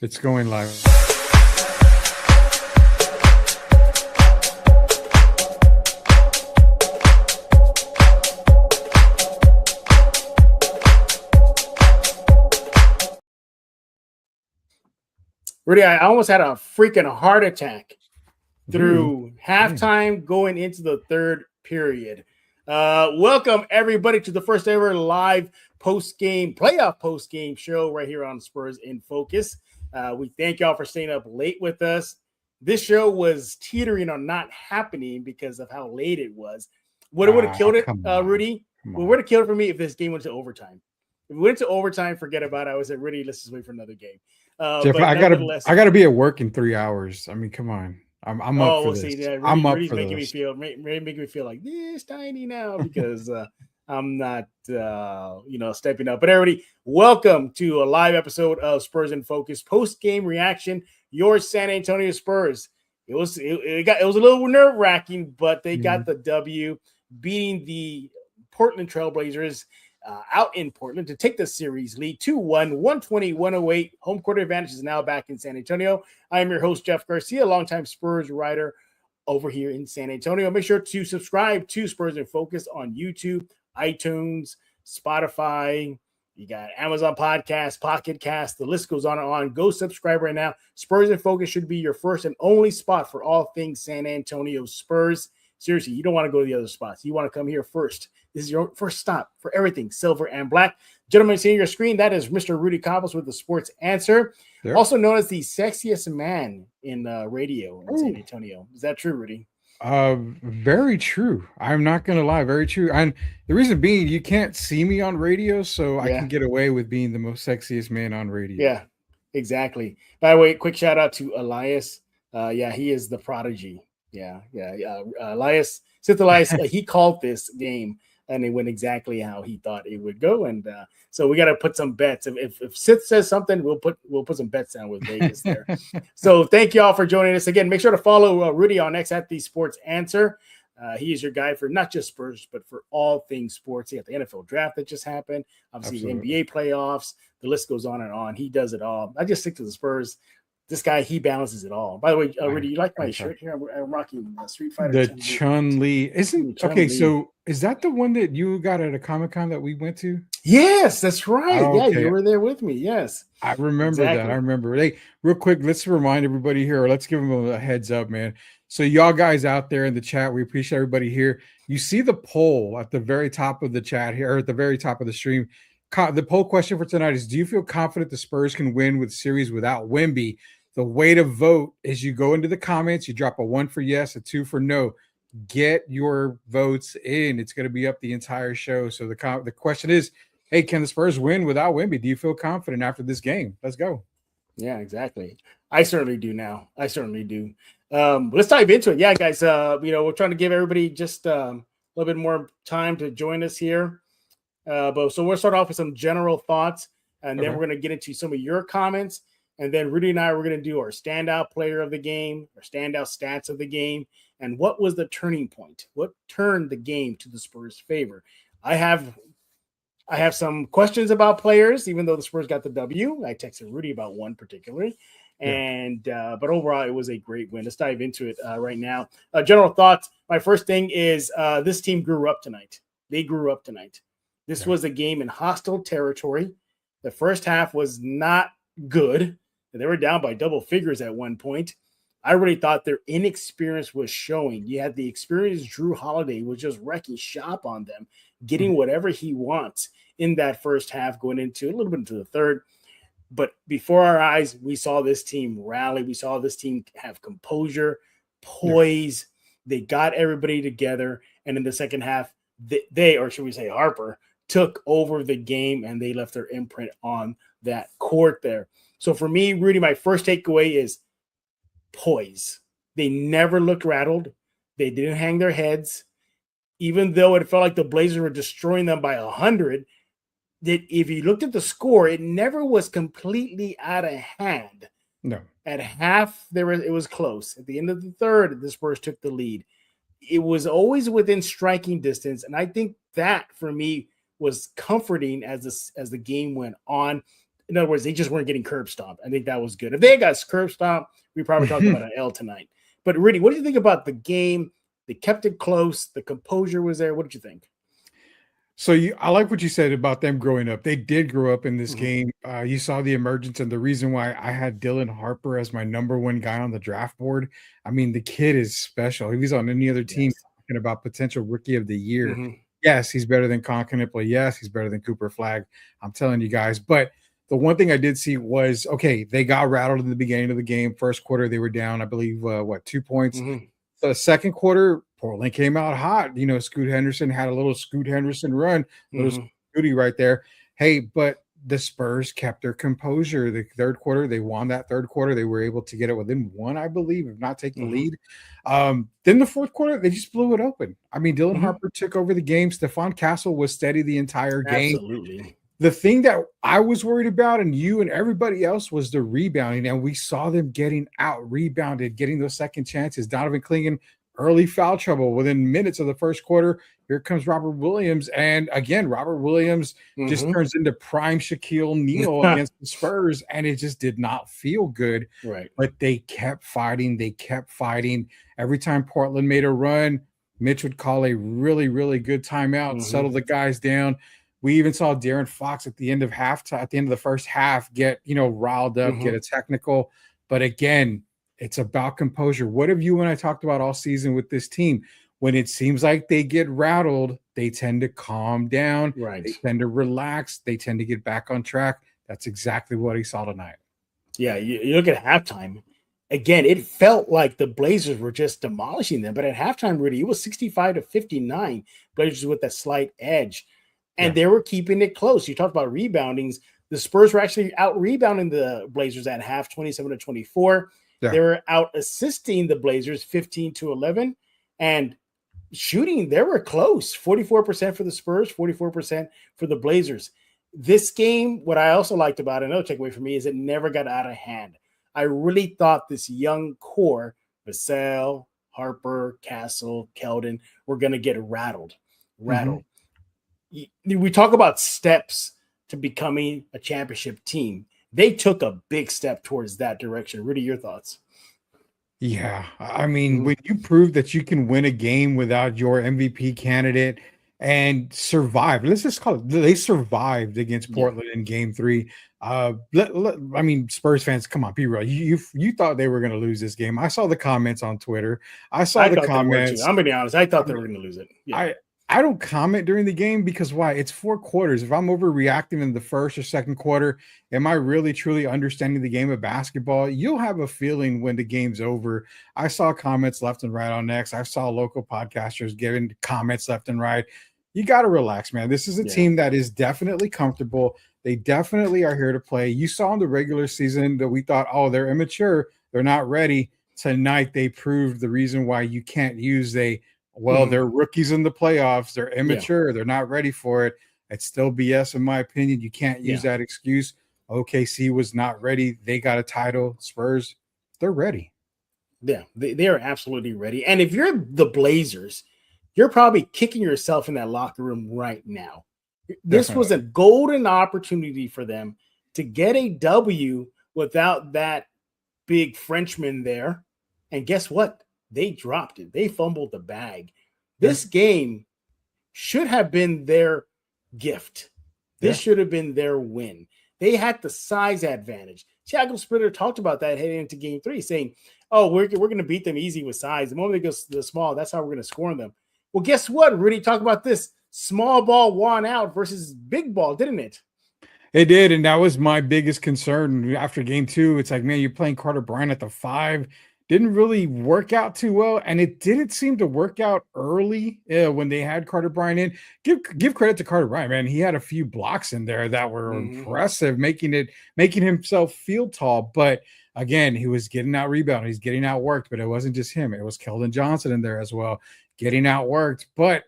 It's going live. Rudy, I almost had a freaking heart attack through Damn. halftime going into the third period. Welcome, everybody, to the first ever live playoff post-game show right here on Spurs in Focus. We thank y'all for staying up late with us. This show was teetering on not happening because of how late it was. What would have killed it, Rudy? What would have killed it for me if this game went to overtime? If we went to overtime, forget about it. I was at Rudy, let's just wait for another game. Jeff, I gotta be at work in 3 hours. I mean, come on. I'm up for this. See, Rudy, I'm up Rudy's for making this. making me feel like this tiny now because I'm not stepping up. But everybody, welcome to a live episode of Spurs in Focus post-game reaction. Your San Antonio Spurs. It was a little nerve-wracking, but they got the W, beating the Portland Trailblazers out in Portland to take the series lead 2-1, 120-108. Home court advantage is now back in San Antonio. I am your host, Jeff Garcia, longtime Spurs writer over here in San Antonio. Make sure to subscribe to Spurs in Focus on YouTube, iTunes, Spotify. You got Amazon Podcasts, Pocket Cast. The list goes on and on. Go subscribe right now. Spurs in Focus should be your first and only spot for all things San Antonio Spurs. Seriously, you don't want to go to the other spots. You want to come here first. This is your first stop for everything silver and black. Gentlemen, seeing your screen, that is Mr. Rudy Campos with the Sports Answer, also known as the sexiest man in radio in San Antonio. Is that true, Rudy? Very true. I'm not going to lie. Very true. And the reason being, you can't see me on radio, so I can get away with being the most sexiest man on radio. Yeah, exactly. By the way, quick shout out to Elias. He is the prodigy. Elias, he called this game, and it went exactly how he thought it would go. And so we got to put some bets. If Sith says something, we'll put some bets down with Vegas there. So thank you all for joining us again. Make sure to follow Rudy on X at the Sports Answer. He is your guy for not just Spurs, but for all things sports. He got the NFL draft that just happened. Obviously, the NBA playoffs. The list goes on and on. He does it all. I just stick to the Spurs. This guy, he balances it all. By the way, Rudy, you like my shirt here? I'm rocking Street Fighter. The Chun-Li. So is that the one that you got at a Comic-Con that we went to? Yes, that's right. Okay. Yeah, you were there with me. Yes. I remember that. I remember. Hey, real quick, let's remind everybody here, or let's give them a heads up, man. So y'all guys out there in the chat, we appreciate everybody here. You see the poll at the very top of the chat here, or at the very top of the stream. The poll question for tonight is, do you feel confident the Spurs can win with series without Wemby? The way to vote is you go into the comments, you drop a 1 for yes, a 2 for no. Get your votes in. It's going to be up the entire show. So the question is, hey, can the Spurs win without Wemby? Do you feel confident after this game? Let's go. Yeah, exactly. I certainly do now. I certainly do. Let's dive into it. Yeah, guys, we're trying to give everybody just a little bit more time to join us here. So we'll start off with some general thoughts, and then we're going to get into some of your comments. And then Rudy and I, we're going to do our standout player of the game, our standout stats of the game, and what was the turning point? What turned the game to the Spurs' favor? I have some questions about players, even though the Spurs got the W. I texted Rudy about one particularly. But overall, it was a great win. Let's dive into it right now. General thoughts. My first thing is this team grew up tonight. They grew up tonight. This was a game in hostile territory. The first half was not good. They were down by double figures at one point. I really thought their inexperience was showing. You had the experienced Drew Holiday was just wrecking shop on them, getting whatever he wants in that first half, going into a little bit into the third. But before our eyes, we saw this team rally. We saw this team have composure, poise. They got everybody together. And in the second half, they, or should we say Harper, took over the game, and they left their imprint on that court there. So for me, Rudy, my first takeaway is poise. They never looked rattled. They didn't hang their heads. Even though it felt like the Blazers were destroying them by 100, that if you looked at the score, it never was completely out of hand. No. At half, it was close. At the end of the third, the Spurs took the lead. It was always within striking distance, and I think that, for me, was comforting as the game went on. In other words, they just weren't getting curb stomped. I think that was good. If they got curb stomped, we probably talked about an L tonight. But Rudy, what do you think about the game? They kept it close. The composure was there. What did you think? So I like what you said about them growing up. They did grow up in this Mm-hmm. game. You saw the emergence and the reason why I had Dylan Harper as my number one guy on the draft board. I mean, the kid is special. If he's on any other team Yes. talking about potential rookie of the year, Mm-hmm. yes, he's better than Conklin. Yes, he's better than Cooper Flag. I'm telling you guys. But the one thing I did see was okay, they got rattled in the beginning of the game. First quarter, they were down, I believe, 2 points. Mm-hmm. The second quarter, Portland came out hot. Scoot Henderson had a little Scoot Henderson run, little Mm-hmm. Scooty right there. Hey, but the Spurs kept their composure. The third quarter, they won that third quarter. They were able to get it within one, I believe, if not take the Mm-hmm. lead. Then the fourth quarter, they just blew it open. I mean, Dylan Mm-hmm. Harper took over the game. Stephon Castle was steady the entire game. Absolutely. The thing that I was worried about, and you and everybody else, was the rebounding, and we saw them getting out rebounded, getting those second chances. Donovan Clingan, early foul trouble within minutes of the first quarter. Here comes Robert Williams, and again, Robert Williams just Mm-hmm. turns into prime Shaquille O'Neal against the Spurs, and it just did not feel good. Right. But they kept fighting. They kept fighting. Every time Portland made a run, Mitch would call a really, really good timeout, Mm-hmm. settle the guys down. We even saw Darren Fox at the end of halftime, at the end of the first half, get riled up, get Mm-hmm. a technical. But again, it's about composure. What have you and I talked about all season with this team? When it seems like they get rattled, they tend to calm down. Right. They tend to relax. They tend to get back on track. That's exactly what he saw tonight. Yeah, you look at halftime. Again, it felt like the Blazers were just demolishing them. But at halftime, Rudy, it was 65-59. Blazers with a slight edge. And Yeah. they were keeping it close. You talked about reboundings. The Spurs were actually out rebounding the Blazers at half, 27-24. Yeah. They were out assisting the Blazers 15-11. And shooting, they were close. 44% for the Spurs, 44% for the Blazers. This game, what I also liked about it, another takeaway for me, is it never got out of hand. I really thought this young core, Vassell, Harper, Castle, Keldon, were going to get rattled. Mm-hmm. We talk about steps to becoming a championship team. They took a big step towards that direction. Rudy, your thoughts? Yeah. I mean, when you prove that you can win a game without your MVP candidate and survive, let's just call it, they survived against Portland in game 3. I mean, Spurs fans, come on, be real. You thought they were going to lose this game. I saw the comments on Twitter. I saw the comments. I'm going to be honest. I thought they were going to lose it. Yeah. I don't comment during the game because why? It's 4 quarters. If I'm overreacting in the first or second quarter, am I really truly understanding the game of basketball? You'll have a feeling when the game's over. I saw comments left and right on X. I saw local podcasters giving comments left and right. You got to relax, man. This is a team that is definitely comfortable. They definitely are here to play. You saw in the regular season that we thought, oh, they're immature. They're not ready. Tonight, they proved the reason why you can't use they're rookies in the playoffs. They're immature. They're not ready for it. It's still BS, in my opinion. You can't use that excuse. OKC was not ready. They got a title. Spurs, they're ready. Yeah, they are absolutely ready. And if you're the Blazers, you're probably kicking yourself in that locker room right now. This was a golden opportunity for them to get a W without that big Frenchman there. And guess what? They dropped it. They fumbled the bag. This game should have been their gift. This should have been their win. They had the size advantage. Thiago Splitter talked about that heading into game 3, saying, oh, we're going to beat them easy with size. The moment they go to the small, that's how we're going to score on them. Well, guess what, Rudy? Talk about this. Small ball won out versus big ball, didn't it? It did, and that was my biggest concern after game 2. It's like, man, you're playing Carter Bryant at the 5. Didn't really work out too well, and it didn't seem to work out early when they had Carter Bryant in. Give credit to Carter Bryant, man. He had a few blocks in there that were impressive, making himself feel tall. But again, he was getting out rebounded. He's getting outworked, but it wasn't just him. It was Keldon Johnson in there as well, getting outworked, but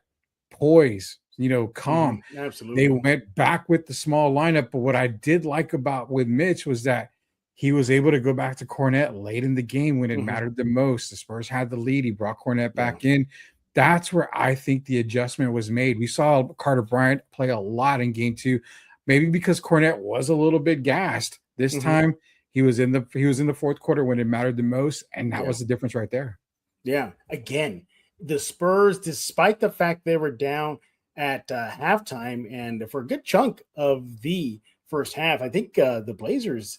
poise, calm. Absolutely. They went back with the small lineup, but what I did like with Mitch was that he was able to go back to Cornette late in the game when it mattered the most. The Spurs had the lead. He brought Cornette back in. That's where I think the adjustment was made. We saw Carter Bryant play a lot in game 2. maybe because Cornette was a little bit gassed. This time he was in the fourth quarter when it mattered the most, and that was the difference right there. Yeah. Again, the Spurs, despite the fact they were down at halftime and for a good chunk of the first half, I think the Blazers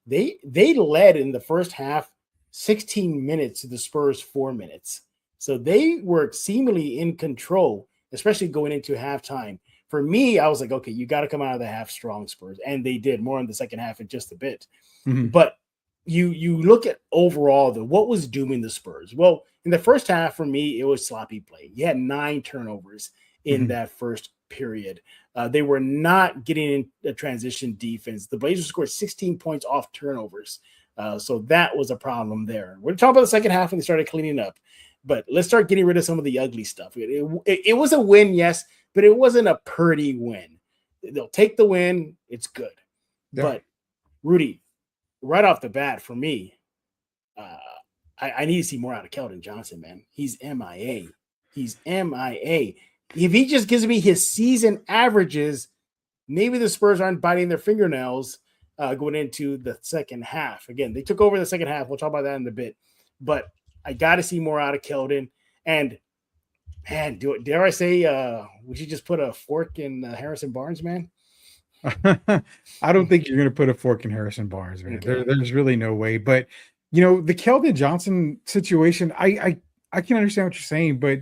they led in the first half 16 minutes to the Spurs 4 minutes. So they were seemingly in control, especially going into halftime. For me, I was like, okay, you got to come out of the half strong, Spurs. And they did more in the second half in just a bit. But you look at overall, what was dooming the Spurs? Well, in the first half, for me, it was sloppy play. You had 9 turnovers in that first period. They were not getting in a transition defense. The Blazers scored 16 points off turnovers. So that was a problem there. We're talking about the second half when they started cleaning up. But let's start getting rid of some of the ugly stuff. It was a win, yes, but it wasn't a pretty win. They'll take the win. It's good. Yeah. But, Rudy, right off the bat, for me, I need to see more out of Keldon Johnson, man. He's MIA. He's MIA. If he just gives me his season averages, maybe the Spurs aren't biting their fingernails going into the second half. Again, they took over the second half. We'll talk about that in a bit. But I got to see more out of Keldon. And, man, dare I say, we should just put a fork in Harrison Barnes, man? I don't think you're going to put a fork in Harrison Barnes, man. Okay. There's really no way. But, the Keldon Johnson situation, I can understand what you're saying, but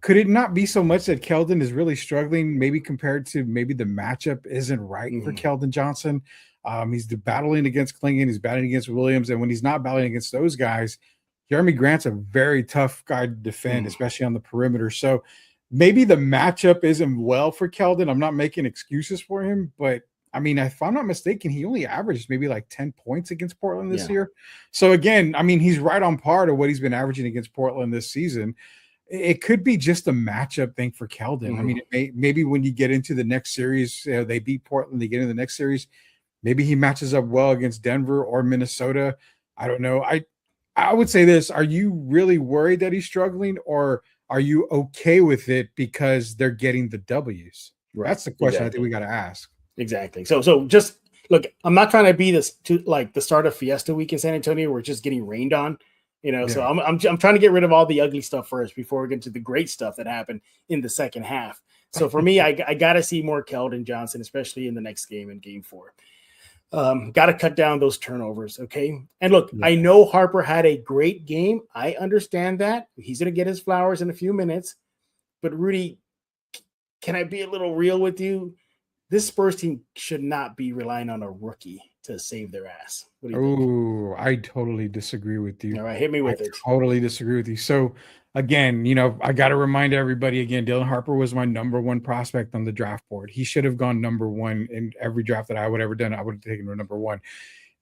could it not be so much that Keldon is really struggling, maybe compared to maybe the matchup isn't right for Keldon Johnson? He's battling against Klingon, he's battling against Williams, and when he's not battling against those guys, Jeremy Grant's a very tough guy to defend, especially on the perimeter. So maybe the matchup isn't well for Keldon. I'm not making excuses for him, but I mean, if I'm not mistaken, he only averaged maybe like 10 points against Portland this year. So again, I mean, he's right on par to what he's been averaging against Portland this season. It could be just a matchup thing for Keldon. I mean, maybe when you get into the next series, they beat Portland, they get into the next series, maybe he matches up well against Denver or Minnesota. I don't know. I would say this. Are you really worried that he's struggling, or are you okay with it because they're getting the W's? Right. That's the question I think we got to ask. Exactly. So just look, I'm not trying to be like the start of Fiesta Week in San Antonio. We're just getting rained on, So I'm trying to get rid of all the ugly stuff first before we get to the great stuff that happened in the second half. So for me, I got to see more Keldon Johnson, especially in the next game in Game 4. Got to cut down those turnovers, okay? And look, I know Harper had a great game. I understand that. He's going to get his flowers in a few minutes. But, Rudy, can I be a little real with you? This Spurs team should not be relying on a rookie to save their ass. What do you think? I totally disagree with you. All right, hit me with it. Totally disagree with you. So, again, I got to remind everybody again, Dylan Harper was my number 1 prospect on the draft board. He should have gone number 1 in every draft that I would have ever done. I would have taken him number 1.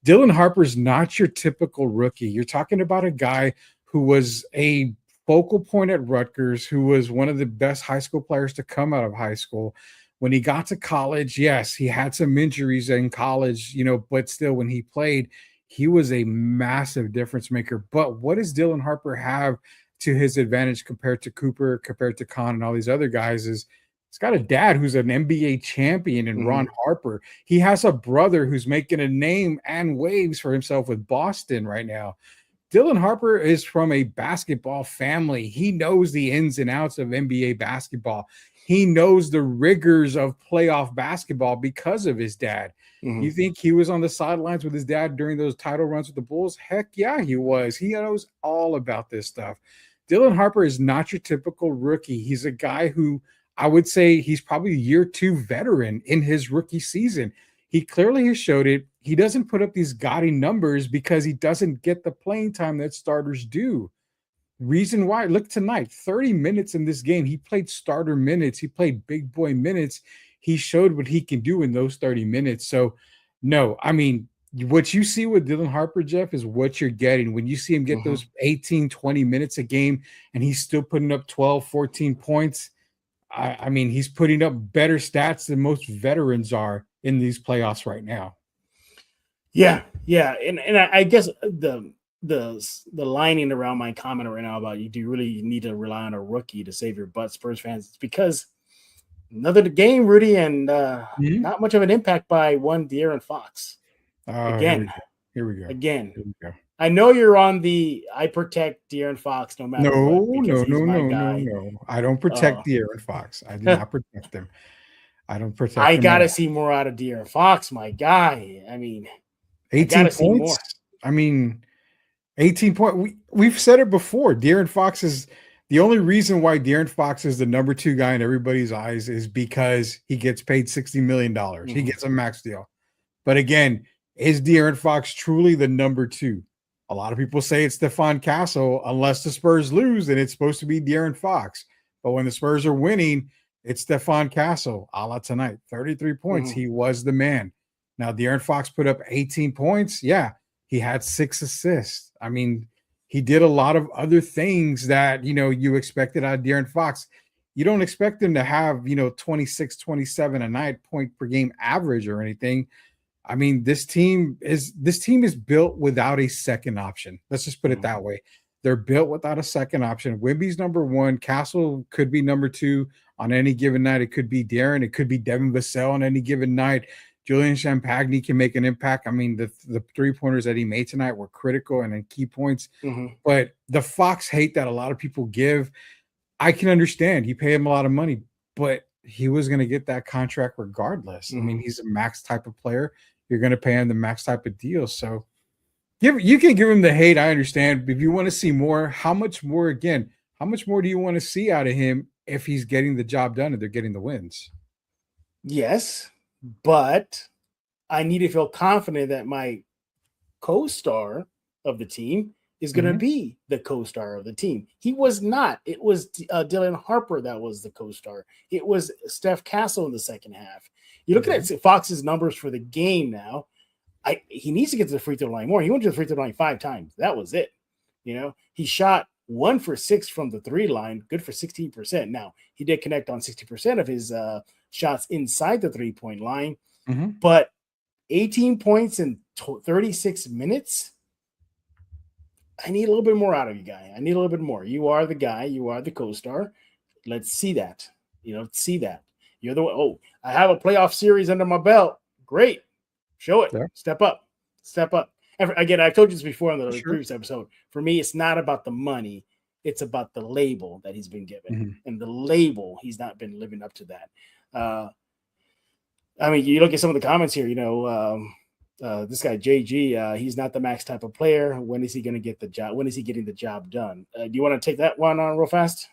Dylan Harper's not your typical rookie. You're talking about a guy who was a focal point at Rutgers, who was one of the best high school players to come out of high school. When he got to college, yes, he had some injuries in college, but still when he played, he was a massive difference maker. But what does Dylan Harper have to his advantage compared to Cooper, compared to Kahn and all these other guys is he's got a dad who's an NBA champion in Ron Harper. He has a brother who's making a name and waves for himself with Boston right now. Dylan Harper is from a basketball family. He knows the ins and outs of NBA basketball. He knows the rigors of playoff basketball because of his dad. You think he was on the sidelines with his dad during those title runs with the Bulls? Heck yeah, he was. He knows all about this stuff. Dylan Harper is not your typical rookie. He's a guy who I would say he's probably a year 2 veteran in his rookie season. He clearly has showed it. He doesn't put up these gaudy numbers because he doesn't get the playing time that starters do. Reason why, look tonight, 30 minutes in this game. He played starter minutes. He played big boy minutes. He showed what he can do in those 30 minutes. So, no, I mean, what you see with Dylan Harper, Jeff, is what you're getting. When you see him get those 18, 20 minutes a game and he's still putting up 12, 14 points, I mean, he's putting up better stats than most veterans are in these playoffs right now. Yeah. And I guess the lining around my comment right now about do you really need to rely on a rookie to save your butt, Spurs fans? It's because Another game, Rudy, and Mhm. not much of an impact by one De'Aaron Fox. Oh, here we Again, go. Here we go. again. Here we go. I know you're on the I protect De'Aaron Fox no matter what No, because no, he's no, my no, no, guy. no. I don't protect De'Aaron Fox. I do not protect him. I don't protect I him at gotta all. see more out of De'Aaron Fox, my guy. I mean, I 18 gotta see points. more. I mean, 18 point. We've said it before. De'Aaron Fox is the only reason why De'Aaron Fox is the number 2 guy in everybody's eyes is because he gets paid $60 million. He Mm-hmm. gets a max deal. But again, is De'Aaron Fox truly the number 2? A lot of people say it's Stephon Castle, unless the Spurs lose, and it's supposed to be De'Aaron Fox. But when the Spurs are winning, it's Stephon Castle, a la tonight. 33 points. Mm-hmm. He was the man. Now, De'Aaron Fox put up 18 points. Yeah, he had 6 assists. I mean, he did a lot of other things that, you expected out of De'Aaron Fox. You don't expect him to have, 26, 27 a night point per game average or anything. I mean, this team is built without a second option. Let's just put it that way. They're built without a second option. Wimby's number 1. Castle could be number 2 on any given night. It could be Darren. It could be Devin Vassell on any given night. Julian Champagny can make an impact. I mean, the 3-pointers that he made tonight were critical and in key points. Mm-hmm. But the Fox hate that a lot of people give, I can understand. You pay him a lot of money, but he was going to get that contract regardless. Mm-hmm. I mean, he's a max type of player. You're going to pay him the max type of deal. So you can give him the hate. I understand. But if you want to see more, how much more do you want to see out of him if he's getting the job done and they're getting the wins? Yes, but I need to feel confident that my co-star of the team is going to be the co-star of the team. He was not. It was Dylan Harper that was the co-star. It was Steph Castle in the second half. You look at Fox's numbers for the game now. He needs to get to the free throw line more. He went to the free throw line 5 times. That was it. He shot 1 for 6 from the 3 line, good for 16%. Now, he did connect on 60% of his shots inside the 3-point line, but 18 points in 36 minutes. I need a little bit more out of you, guy. I need a little bit more. You are the guy. You are the co-star. Let's see that. See that. You're the one. Oh, I have a playoff series under my belt. Great. Show it. Yeah. Step up. Step up. And again, I told you this before on the previous episode. For me, it's not about the money. It's about the label that he's been given. And the label, he's not been living up to that. I mean, you look at some of the comments here, this guy, JG, he's not the max type of player. When is he going to get the job? When is he getting the job done? Do you want to take that one on real fast?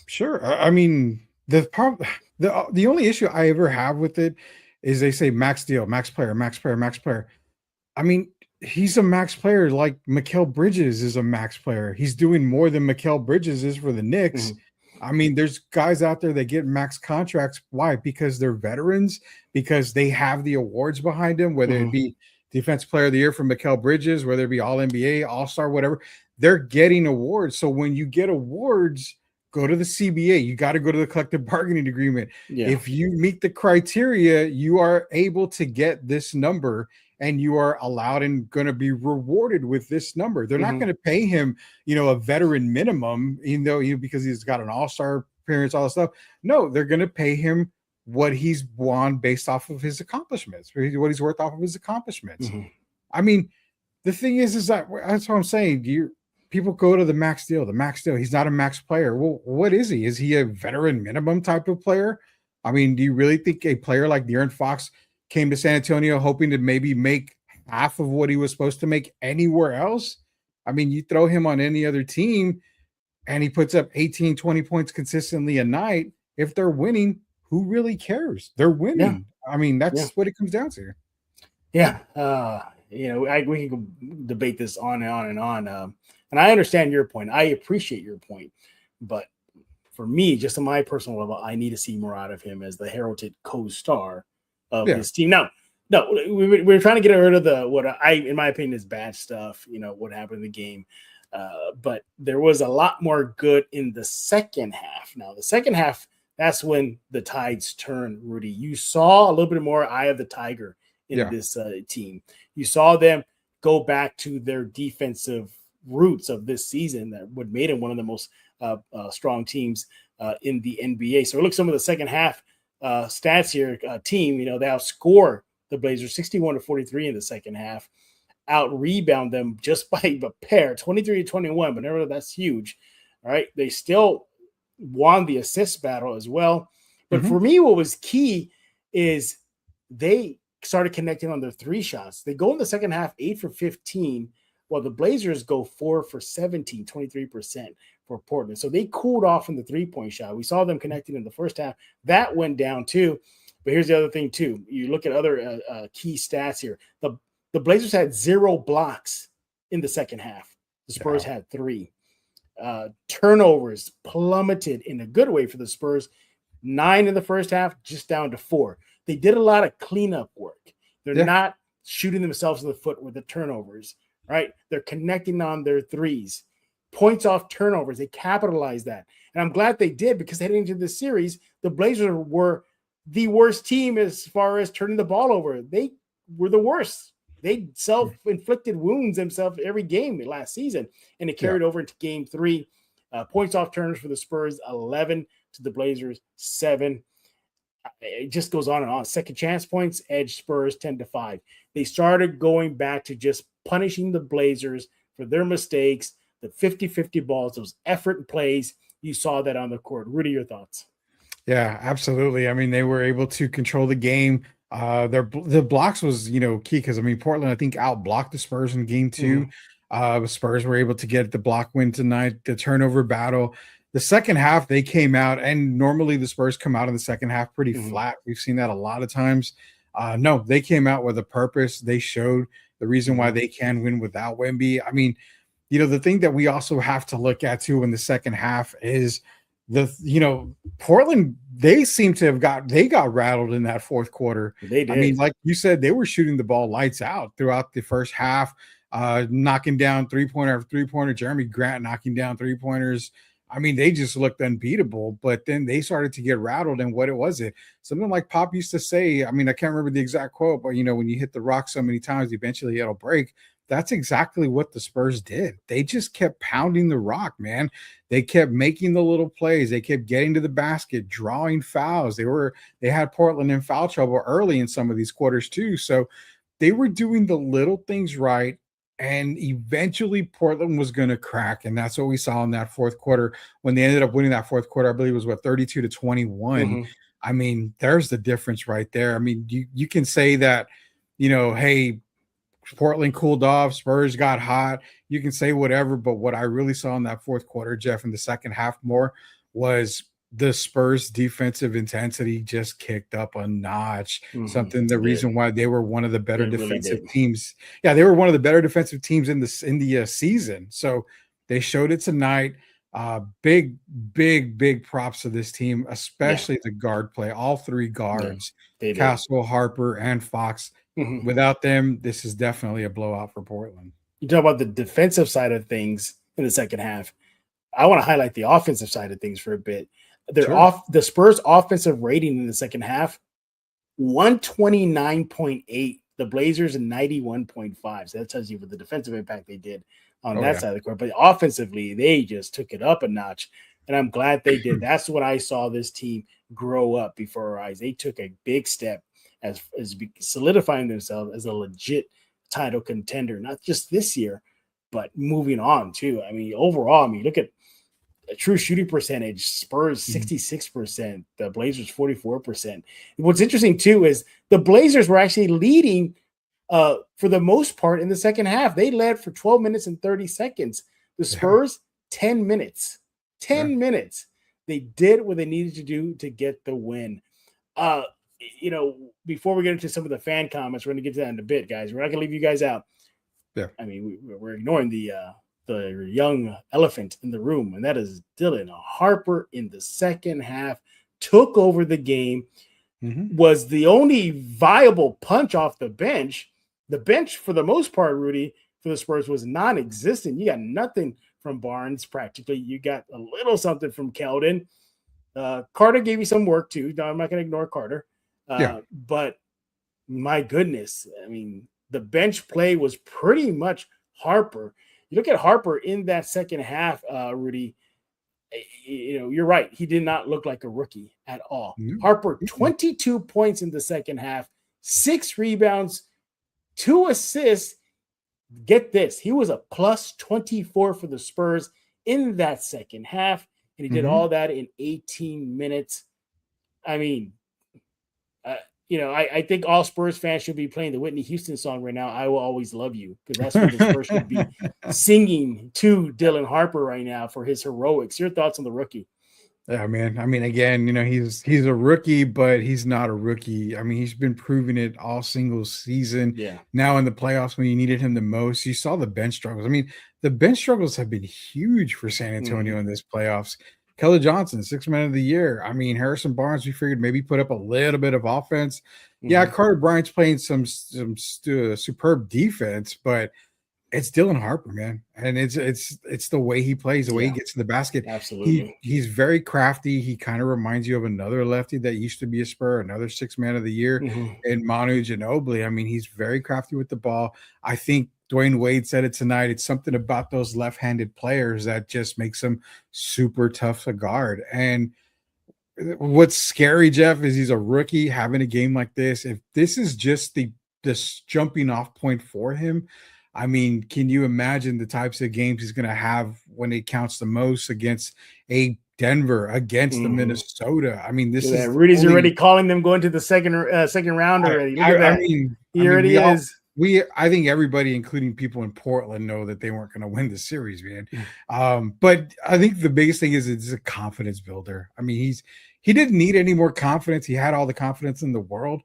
Sure. I mean, the only issue I ever have with it is they say max deal, max player, max player, max player. I mean, he's a max player like Mikal Bridges is a max player. He's doing more than Mikal Bridges is for the Knicks. I mean, there's guys out there that get max contracts. Why? Because they're veterans, because they have the awards behind them, whether it be Defensive Player of the Year for Mikal Bridges, whether it be All-NBA, All-Star, whatever. They're getting awards. So when you get awards, go to the CBA. You got to go to the collective bargaining agreement. Yeah. If you meet the criteria, you are able to get this number and you are allowed and going to be rewarded with this number. They're not going to pay him, a veteran minimum, because he's got an all-star appearance, all that stuff. No, they're going to pay him what he's won based off of his accomplishments, what he's worth off of his accomplishments. I mean, the thing is that's what I'm saying. People go to the max deal. He's not a max player. Well, what is he? Is he a veteran minimum type of player? I mean, do you really think a player like De'Aaron Fox came to San Antonio hoping to maybe make half of what he was supposed to make anywhere else? I mean, you throw him on any other team and he puts up 18, 20 points consistently a night. If they're winning, who really cares? They're winning. Yeah. I mean, that's what it comes down to. Yeah. We can debate this on and on and on. And I understand your point. I appreciate your point. But for me, just on my personal level, I need to see more out of him as the heralded co-star of his team. Now, no, we're trying to get rid of in my opinion, is bad stuff, what happened in the game. But there was a lot more good in the second half. Now, the second half, that's when the tides turn, Rudy. You saw a little bit more eye of the tiger in this team. You saw them go back to their defensive roots of this season that would made him one of the most strong teams in the NBA. So look, some of the second half stats here, team, they outscore the Blazers 61-43 in the second half, out rebound them just by a pair, 23-21. But never, that's huge. All right. They still won the assist battle as well. But for me, what was key is they started connecting on their 3 shots. They go in the second half 8 for 15, while the Blazers go 4 for 17, 23% for Portland. So they cooled off in the 3-point shot. We saw them connecting in the first half. That went down too. But here's the other thing too. You look at other key stats here. The Blazers had 0 blocks in the second half. The Spurs had 3. Turnovers plummeted in a good way for the Spurs. 9 in the first half, just down to 4. They did a lot of cleanup work. They're not shooting themselves in the foot with the turnovers, right? They're connecting on their threes. Points off turnovers, they capitalized that. And I'm glad they did, because heading into the series, the Blazers were the worst team as far as turning the ball over. They were the worst. They self-inflicted wounds themselves every game last season, and it carried over into game 3. Points off turnovers for the Spurs, 11 to the Blazers, 7. It just goes on and on. Second chance points, edge Spurs 10-5. They started going back to just punishing the Blazers for their mistakes, the 50-50 balls, those effort plays. You saw that on the court. Rudy, your thoughts? Yeah, absolutely. I mean, they were able to control the game. The blocks was, key, because Portland, I think, outblocked the Spurs in game 2. The Spurs were able to get the block win tonight, the turnover battle. The second half, they came out, and normally the Spurs come out in the second half pretty flat. We've seen that a lot of times. No, they came out with a purpose. They showed the reason why they can win without Wemby. I mean, the thing that we also have to look at too in the second half is Portland, they seem to have got rattled in that fourth quarter. They did. I mean, like you said, they were shooting the ball lights out throughout the first half, knocking down 3-pointer after 3-pointer. Jeremy Grant knocking down 3-pointers. I mean, they just looked unbeatable, but then they started to get rattled. And what was it? Something like Pop used to say, I mean, I can't remember the exact quote, but when you hit the rock so many times, eventually it'll break. That's exactly what the Spurs did. They just kept pounding the rock, man. They kept making the little plays. They kept getting to the basket, drawing fouls. They had Portland in foul trouble early in some of these quarters too. So they were doing the little things right. And eventually Portland was going to crack. And that's what we saw in that fourth quarter when they ended up winning that fourth quarter. I believe it was 32-21. I mean, there's the difference right there. I mean, you can say that, hey, Portland cooled off, Spurs got hot. You can say whatever, but what I really saw in that fourth quarter, Jeff, in the second half more, was the Spurs defensive intensity just kicked up a notch. The reason why they were one of the better defensive teams. Yeah, they were one of the better defensive teams in the season. So they showed it tonight. Big props to this team, especially the guard play. All 3 guards, Castle, Harper, and Fox. Without them, this is definitely a blowout for Portland. You talk about the defensive side of things in the second half. I want to highlight the offensive side of things for a bit. The Spurs offensive rating in the second half, 129.8. The Blazers 91.5. So that tells you what the defensive impact they did on that side of the court. But offensively, they just took it up a notch. And I'm glad they did. That's what I saw this team grow up before our eyes. They took a big step as solidifying themselves as a legit title contender, not just this year, but moving on too. I mean, overall, look at a true shooting percentage. Spurs 66%, the Blazers 44%. What's interesting too is the Blazers were actually leading for the most part in the second half. They led for 12 minutes and 30 seconds. The Spurs 10 minutes. 10 minutes. They did what they needed to do to get the win. Before we get into some of the fan comments, we're going to get to that in a bit, guys. We're not going to leave you guys out. Yeah. I mean, we're ignoring the young elephant in the room, and that is Dylan Harper in the second half. Took over the game, was the only viable punch off the bench. The bench, for the most part, Rudy, for the Spurs was non-existent. You got nothing from Barnes practically. You got a little something from Keldon. Carter gave you some work too. No, I'm not going to ignore Carter. But my goodness, I mean, the bench play was pretty much Harper. You look at Harper in that second half, Rudy, you're right. He did not look like a rookie at all. No. Harper, 22 points in the second half, 6 rebounds, 2 assists. Get this, he was a plus 24 for the Spurs in that second half, and he did all that in 18 minutes. I mean, I think all Spurs fans should be playing the Whitney Houston song right now, I Will Always Love You, because that's what the Spurs should be singing to Dylan Harper right now for his heroics. Your thoughts on the rookie? Yeah, man. I mean, again, he's a rookie, but he's not a rookie. I mean, he's been proving it all single season. Yeah. Now in the playoffs, when you needed him the most, you saw the bench struggles. I mean, the bench struggles have been huge for San Antonio in this playoffs. Keller Johnson, 6th man of the year. I mean, Harrison Barnes, we figured maybe put up a little bit of offense. Yeah, Carter Bryant's playing some superb defense, but it's Dylan Harper, man, and it's the way he plays, the way he gets to the basket. Absolutely, he's very crafty. He kind of reminds you of another lefty that used to be a Spur, another 6th man of the year, and Manu Ginobili. I mean, he's very crafty with the ball. I think Dwayne Wade said it tonight. It's something about those left-handed players that just makes them super tough to guard. And what's scary, Jeff, is he's a rookie having a game like this. If this is just this jumping off point for him, I mean, can you imagine the types of games he's going to have when it counts the most against a Denver, against the Minnesota? I mean, this is Rudy's already calling them going to the second round already. I mean, he already is. I think everybody, including people in Portland, know that they weren't going to win the series, man. But I think the biggest thing is it's a confidence builder. I mean, he didn't need any more confidence. He had all the confidence in the world,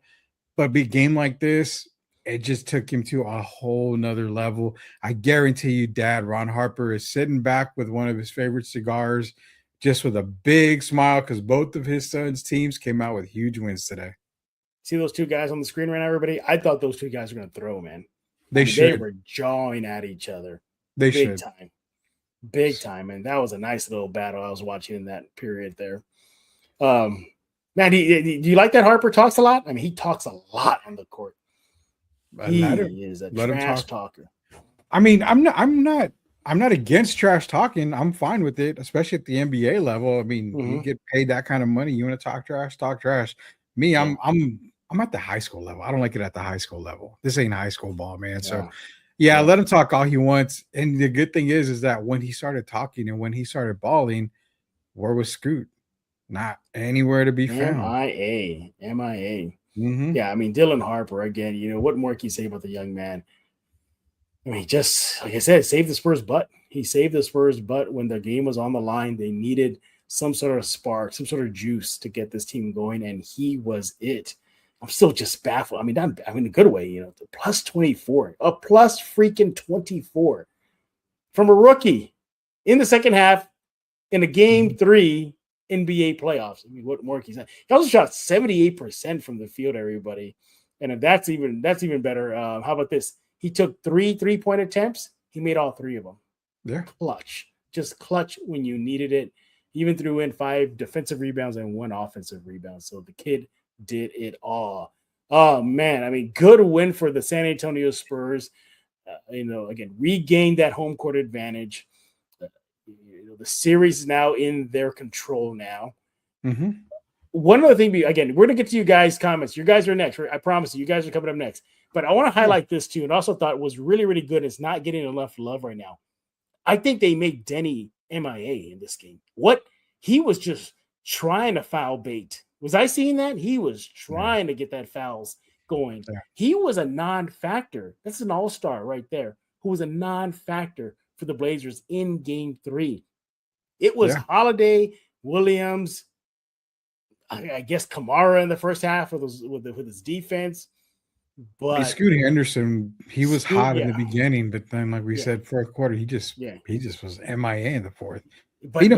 but a big game like this, it just took him to a whole nother level. I guarantee you, Dad, Ron Harper is sitting back with one of his favorite cigars, just with a big smile, because both of his sons' teams came out with huge wins today. See those two guys on the screen right now, everybody? I thought those two guys were going to throw, man. They were jawing at each other. They big time. Big time. And that was a nice little battle I was watching in that period there. Man, do you like that Harper talks a lot? I mean, he talks a lot on the court. He is a trash talker. I mean, I'm not against trash talking. I'm fine with it, especially at the NBA level. I mean, you get paid that kind of money. You want to talk trash, talk trash. Me, I'm at the high school level. I don't like it at the high school level. This ain't high school ball, man. So let him talk all he wants. And the good thing is that when he started talking and when he started balling, where was Scoot? Not anywhere to be found. MIA. Yeah, I mean, Dylan Harper, again, what more can you say about the young man? I mean, just like I said, saved the Spurs' butt. He saved the Spurs' butt when the game was on the line. They needed some sort of spark, some sort of juice to get this team going, and he was it. I'm still just baffled. I mean, in a good way, the plus 24, a plus freaking 24 from a rookie in the second half in a game 3 NBA playoffs. I mean, what more can you say? He also shot 78% from the field, everybody. And if that's even better, how about this? He took 3 3-point attempts. He made all 3 of them. Yeah. Clutch. Just clutch when you needed it. He even threw in 5 defensive rebounds and 1 offensive rebound. So the kid did it all. Oh, man. I mean, good win for the San Antonio Spurs. Again, regained that home court advantage. The series is now in their control now. One other thing, again, we're going to get to you guys' comments. You guys are next. I promise you guys are coming up next. But I want to highlight this too, and also thought was really, really good. It's not getting enough love right now. I think they made Denny MIA in this game. He was just trying to foul bait. Was I seeing that? He was trying to get that fouls going. Yeah. He was a non-factor. That's an all-star right there, who was a non-factor for the Blazers in game 3. It was Holiday, Williams, I guess Kamara in the first half with his defense. But Scoot Henderson, he was hot in the beginning, but then, like we said, fourth quarter, he just was MIA in the fourth. But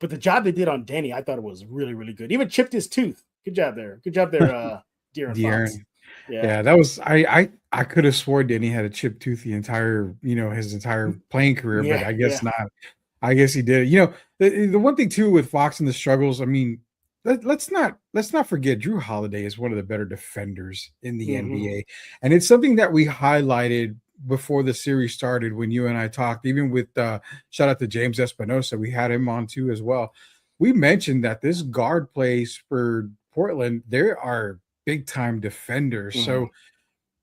the job they did on Denny, I thought it was really, really good. Even chipped his tooth. Good job there, De'Aaron Fox. Yeah, that was I could have swore Denny had a chipped tooth the entire his entire playing career, but I guess not. I guess he did. The one thing too with Fox and the struggles, I mean, let's not forget Drew Holiday is one of the better defenders in the NBA, and it's something that we highlighted before the series started when you and I talked, even with shout out to James Espinosa, we had him on too as well. We mentioned that this guard plays for Portland. There are big time defenders. Mhm. So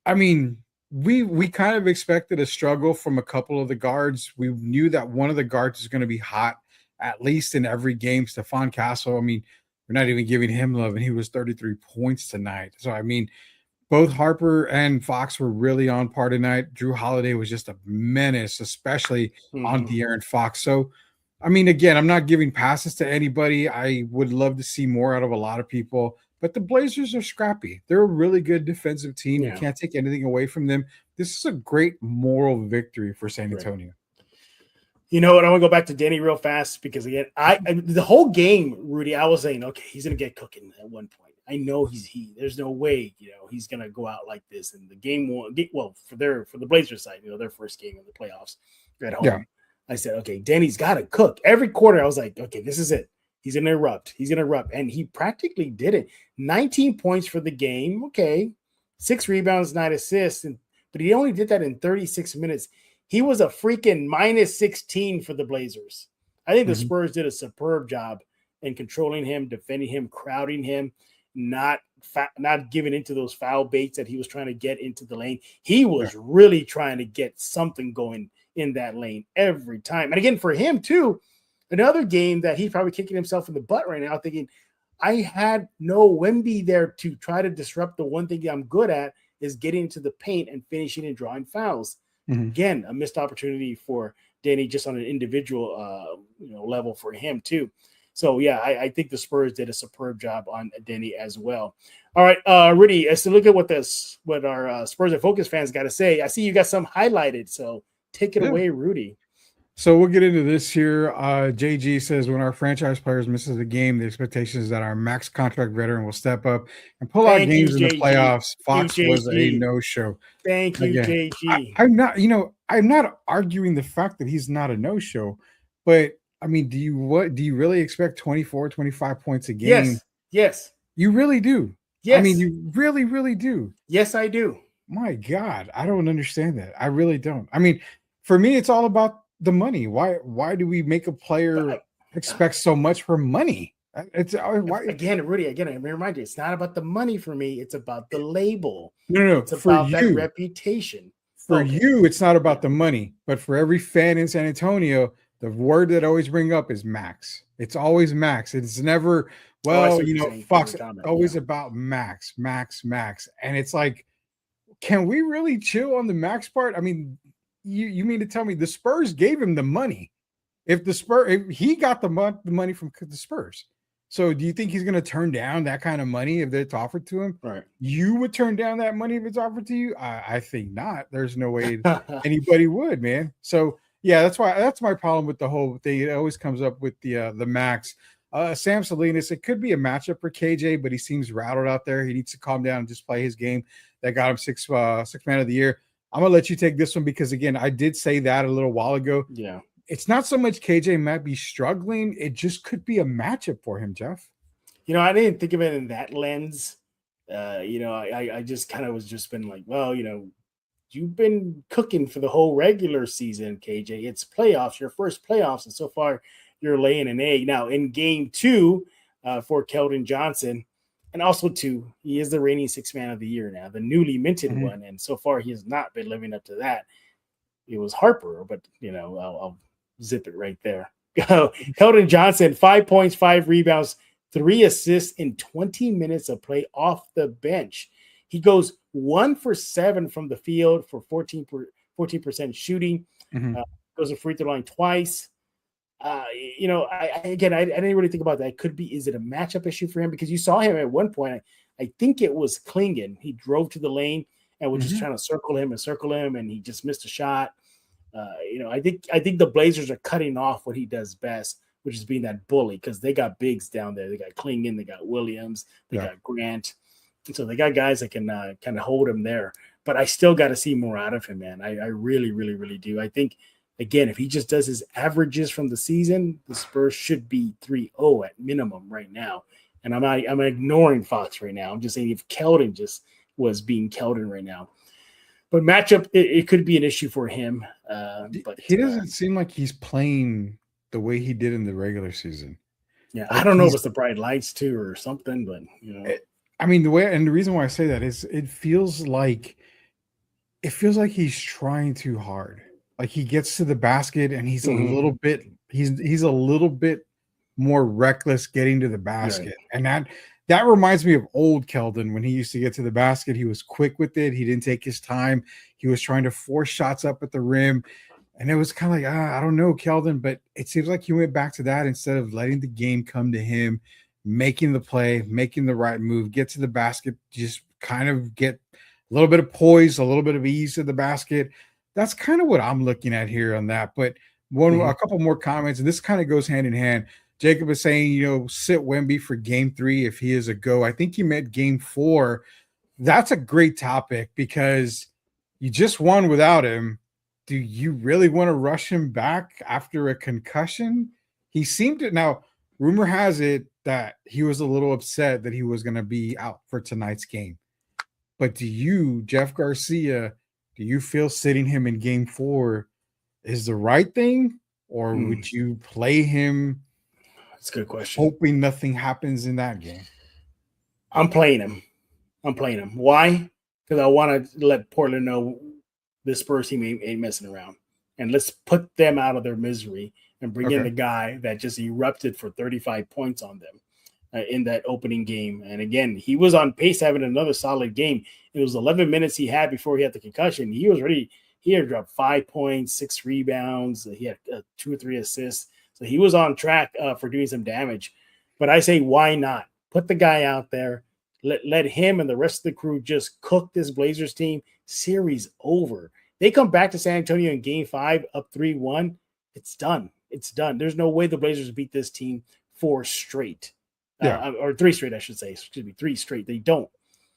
I mean, we kind of expected a struggle from a couple of the guards. We knew that one of the guards is going to be hot at least in every game. Stephon Castle, I mean, we're not even giving him love, and he was 33 points tonight. So I mean, both Harper and Fox were really on par tonight. Drew Holiday was just a menace, especially on Mhm. De'Aaron Fox. So, I mean, again, I'm not giving passes to anybody. I would love to see more out of a lot of people, but the Blazers are scrappy. They're a really good defensive team. You Yeah. can't take anything away from them. This is a great moral victory for San Right. Antonio. You know what? I want to go back to Denny real fast because again, the whole game, Rudy, I was saying, okay, he's gonna get cooking at one point. I know there's no way, he's gonna go out like this. And the game one, well, for the Blazers side, their first game in the playoffs at home. Yeah. I said, okay, Denny's gotta cook. Every quarter, I was like, okay, this is it. He's gonna erupt. He's gonna erupt. And he practically did it. 19 points for the game. Okay. 6 rebounds, 9 assists, but he only did that in 36 minutes. He was a freaking minus 16 for the Blazers. I think the Mhm. Spurs did a superb job in controlling him, defending him, crowding him, not giving into those foul baits that he was trying to get into the lane. He Yeah. was really trying to get something going in that lane every time. And again, for him too, another game that he's probably kicking himself in the butt right now, thinking, I had no Wemby there to try to disrupt the one thing I'm good at is getting into the paint and finishing and drawing fouls. Mhm. Again, a missed opportunity for Danny just on an individual level for him too. So yeah, I think the Spurs did a superb job on Danny as well. All right, Rudy, as to look at what our Spurs and Focus fans got to say. I see you got some highlighted, so take it Yeah. away, Rudy. So we'll get into this here. JG says when our franchise players misses a game, the expectation is that our max contract veteran will step up and pull out Thank you, games in the JG. playoffs. Thank Fox you, was a JG. no-show. Thank you, Again, JG. I'm not, I'm not arguing the fact that he's not a no-show, but I mean, do you really expect 24, 25 points a game? Yes, yes, You really do. I mean, yes, you really, really do. yes, I do. My God, I don't understand that. I really don't. I mean, for me, it's all about the money. Why do we make a But player expect so much for money? It's why again, Rudy, again, I remind you, it's not about the money for me. It's about the label. no, It's for about that you. reputation. For Okay. you, it's not about Yeah. the money, but for every fan in San Antonio, the word that I always bring up is max. It's always max. It's never, Oh, I well, see what you're saying. Fox, You're talking about, always yeah. about max, max, max. And it's like, can we really chill on the max part? I mean, you mean to tell me the Spurs gave him the money? If he got the money from the Spurs, so do you think he's going to turn down that kind of money if it's offered to him? Right. You would turn down that money if it's offered to you? I think not. There's no way anybody would, man. So yeah, that's my problem with the whole thing. It always comes up with the max. Sam Salinas, it could be a matchup for KJ, but he seems rattled out there. He needs to calm down and just play his game. That got him six man of the year. I'm gonna let you take this one because again, I did say that a little while ago. Yeah. It's not so much KJ might be struggling; it just could be a matchup for him, Jeff. I didn't think of it in that lens. I just kind of was just been like, well, you've been cooking for the whole regular season, KJ. It's playoffs, your first playoffs, and so far you're laying an egg. Now in game 2 for Keldon Johnson, and also 2, he is the reigning 6th man of the year now, the newly minted Mhm. one, and so far he has not been living up to that. It was Harper, but I'll zip it right there. Keldon Johnson, 5 points, 5 rebounds, 3 assists in 20 minutes of play off the bench. He goes 1 for 7 from the field for 14% shooting. Mhm. Goes to free throw line twice. I didn't really think about that. Is it a matchup issue for him? Because you saw him at one point. I think it was Klingon. He drove to the lane and was just Mhm. trying to circle him, and he just missed a shot. I think the Blazers are cutting off what he does best, which is being that bully, because they got bigs down there. They got Klingon, they got Williams, they Yeah. got Grant, and so they got guys that can kind of hold him there. But I still got to see more out of him, man. I really, really, really do. I think again, if he just does his averages from the season, the Spurs should be 3-0 at minimum right now. And I'm ignoring Fox right now. I'm just saying if Keldon just was being Keldon right now. But matchup, it could be an issue for him. But He doesn't seem like he's playing the way he did in the regular season. yeah, I Like don't know if it's the bright lights too or something, but I mean, the way and the reason why I say that is it feels like he's trying too hard. Like he gets to the basket and he's he's a little bit more reckless getting to the basket. right. And that reminds me of old Keldon when he used to get to the basket. He was quick with it. He didn't take his time. He was trying to force shots up at the rim. And it was kind of like, I don't know, Keldon, but it seems like he went back to that instead of letting the game come to him, making the play, making the right move, get to the basket, just kind of get a little bit of poise, a little bit of ease to the basket. That's kind of what I'm looking at here on that. But a couple more comments, and this kind of goes hand in hand. Jacob is saying, sit Wemby for game 3 if he is a go. I think he meant game 4. That's a great topic because you just won without him. Do you really want to rush him back after a concussion? He seemed to now. Rumor has it that he was a little upset that he was going to be out for tonight's game. But do you, Jeff Garcia, do you feel sitting him in game 4 is the right thing? Or would you play him? That's a good question. Hoping nothing happens in that game. I'm playing him. Why? Because I want to let Portland know this Spurs team ain't messing around. And let's put them out of their misery and bring in the guy that just erupted for 35 points on them in that opening game. And again, he was on pace having another solid game. It was 11 minutes he had before he had the concussion. He was ready. He had dropped 5 points, 6 rebounds. He had 2 or 3 assists. So he was on track for doing some damage. But I say, why not? Put the guy out there. Let him and the rest of the crew just cook this Blazers team. Series over. They come back to San Antonio in game 5 up 3-1. It's done. There's no way the Blazers beat this team 4 straight. Or 3 straight, I should say. Excuse me, 3 straight. They don't.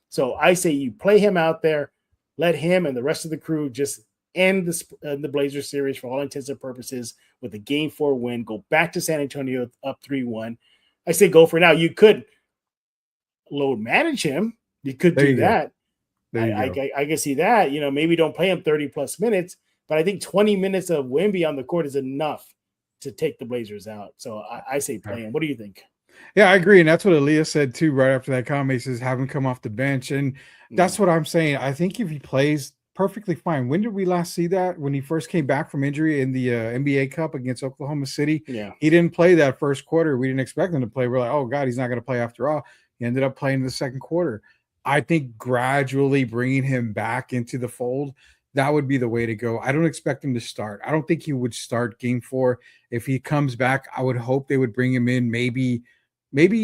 So I say you play him out there. Let him and the rest of the crew just end the Blazers series for all intents and purposes with a game 4 win. Go back to San Antonio up 3-1. I say go for now. You could load manage him. You could do that. I can see that. Maybe don't play him 30 plus minutes, but I think 20 minutes of Wemby on the court is enough to take the Blazers out. So I say play him. What do you think? Yeah, I agree. And that's what Aaliyah said too, right after that comment. He says, have him come off the bench. And that's what I'm saying. I think if he plays perfectly fine. When did we last see that? When he first came back from injury in the NBA Cup against Oklahoma City. Yeah. He didn't play that first quarter. We didn't expect him to play. We're like, oh God, he's not going to play after all. He ended up playing in the second quarter. I think gradually bringing him back into the fold, that would be the way to go. I don't expect him to start. I don't think he would start game 4. If he comes back, I would hope they would bring him in maybe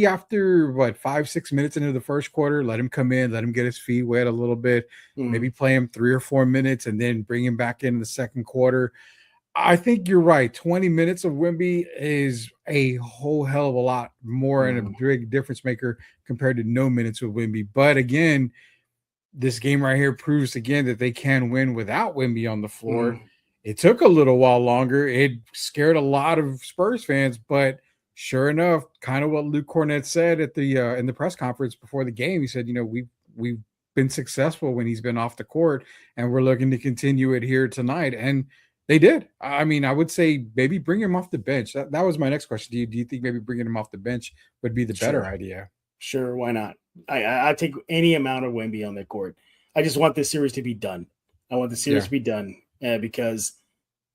after 5-6 minutes into the first quarter, let him come in, let him get his feet wet a little bit, maybe play him 3 or 4 minutes and then bring him back in the second quarter. I think you're right. 20 minutes of Wemby is a whole hell of a lot more and a big difference maker compared to no minutes with Wemby. But again, this game right here proves again that they can win without Wemby on the floor. It took a little while longer. It scared a lot of Spurs fans, but sure enough, kind of what Luke Cornett said at the in the press conference before the game. He said, we've been successful when he's been off the court, and we're looking to continue it here tonight. And they did. I mean, I would say maybe bring him off the bench. That was my next question. Do you think maybe bringing him off the bench would be the better idea? Sure, why not? I take any amount of Wemby on the court. I just want this series to be done. I want the series to be done because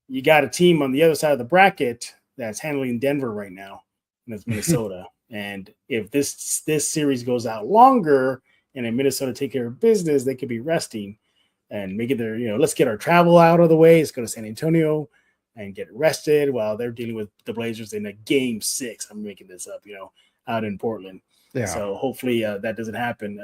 you got a team on the other side of the bracket that's handling Denver right now, and that's Minnesota. And if this series goes out longer and in Minnesota take care of business, they could be resting and make it their, let's get our travel out of the way. Let's go to San Antonio and get rested while they're dealing with the Blazers in a game 6. I'm making this up, out in Portland. Yeah. So hopefully that doesn't happen.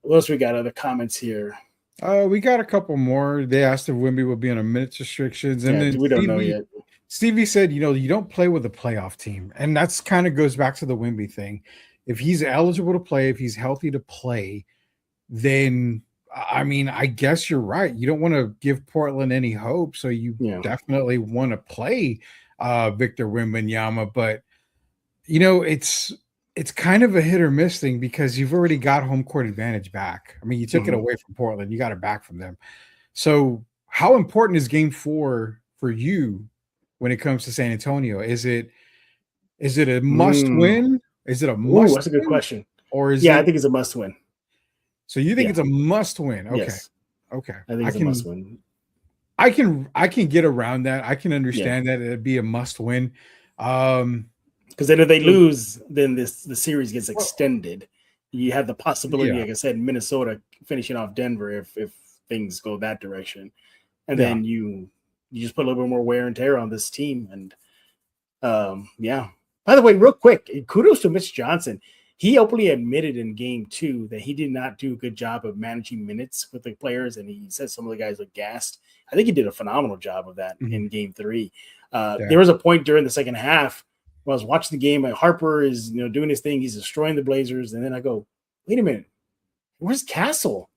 What else we got? Other comments here? We got a couple more. They asked if Wemby will be on a minutes restrictions, and then we don't know yet. Stevie said, you don't play with a playoff team, and that's kind of goes back to the Wemby thing. If he's eligible to play, if he's healthy to play, then I mean, I guess you're right. You don't want to give Portland any hope, so you definitely want to play Victor Wembanyama. But it's kind of a hit or miss thing because you've already got home court advantage back. I mean, you took it Mhm. away from Portland, you got it back from them. So, how important is Game 4 for you when it comes to San Antonio? Is it a must Mm. win? Is it a Ooh, must that's a good win, question. or is Yeah, I it? think it's a must win. So you think Yeah. it's a must win? Okay, Yes, okay. I think I it's a must can win. I can get around that. I can Yeah, understand that it'd be a must win. Um, because then if they so, lose, then the series gets well, extended. You have the possibility, yeah, like I said, Minnesota finishing off Denver if things go that direction, and yeah, then you just put a little bit more wear and tear on this team. And yeah. By the way, real quick, kudos to Mitch Johnson. He openly admitted in game 2 that he did not do a good job of managing minutes with the players, and he said some of the guys looked gassed. I think he did a phenomenal job of that mhm, in game 3. yeah, There was a point during the second half when I was watching the game, and Harper is doing his thing, he's destroying the Blazers, and then I go, wait a minute, where's Castle?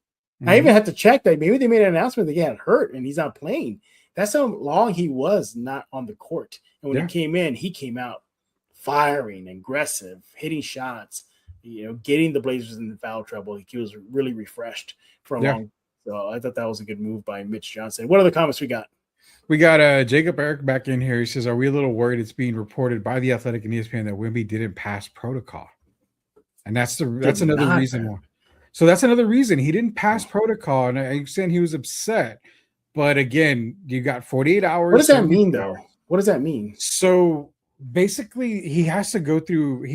I even mhm, had to check that maybe they made an announcement that he had hurt and he's not playing. That's how long he was not on the court. And when he yeah, came in, he came out firing, aggressive, hitting shots, getting the Blazers in foul trouble. He was really refreshed for a yeah. long. So I thought that was a good move by Mitch Johnson. What other comments we got? We got Jacob Eric back in here. He says, "Are we a little worried? It's being reported by the Athletic and ESPN that Wimby didn't pass protocol, and Did that's another not. reason why. So that's another reason he didn't pass protocol, and I understand he was upset. But again, you got 48 What hours, does that 72 mean, hours. though? What does that mean? So basically, he has to go through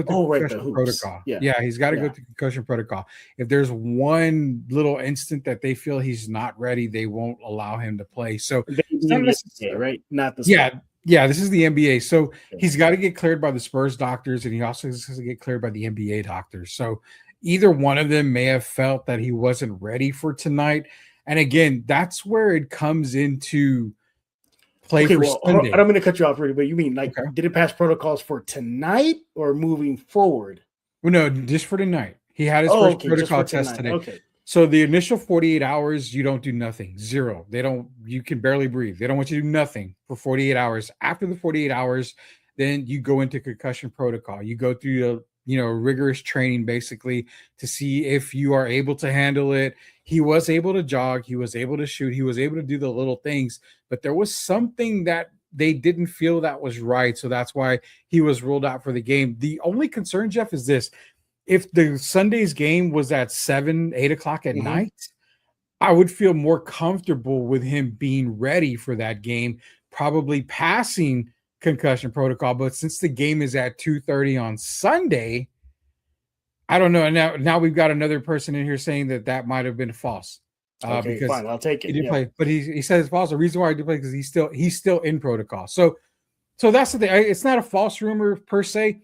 Oh, right, the concussion hoops. protocol. Yeah, Yeah, he's got to go yeah. through concussion protocol. If there's one little instant that they feel he's not ready, they won't allow him to play. So They it's not mean the NBA, necessary. right? Not the Yeah, Spurs. yeah. This is the NBA, so Okay. he's got to get cleared by the Spurs doctors, and he also has to get cleared by the NBA doctors. So either one of them may have felt that he wasn't ready for tonight. And again, that's where it comes into play Okay, for well, I Sunday. don't mean to cut you off, Rudy, but you mean like Okay. did it pass protocols for tonight or moving forward? Well, no, just for tonight. He had his Oh, first okay, just for protocol test tonight. today. Okay. So the initial 48 hours, you don't do nothing. Zero. They don't, you can barely breathe. They don't want you to do nothing for 48 hours. After the 48 hours, then you go into concussion protocol. You go through the, rigorous training basically to see if you are able to handle it. He was able to jog, he was able to shoot, he was able to do the little things, but there was something that they didn't feel that was right. So that's why he was ruled out for the game. The only concern, Jeff, is this: if the Sunday's game was at 7, 8 o'clock at Mm-hmm. night, I would feel more comfortable with him being ready for that game, probably passing concussion protocol. But since the game is at 2:30 on Sunday, I don't know. And now we've got another person in here saying that might have been false, Okay, because fine. I'll take he it. did Yeah. play, but he says it's false. The reason why I did play because he's still in protocol. So that's the thing. It's not a false rumor per se.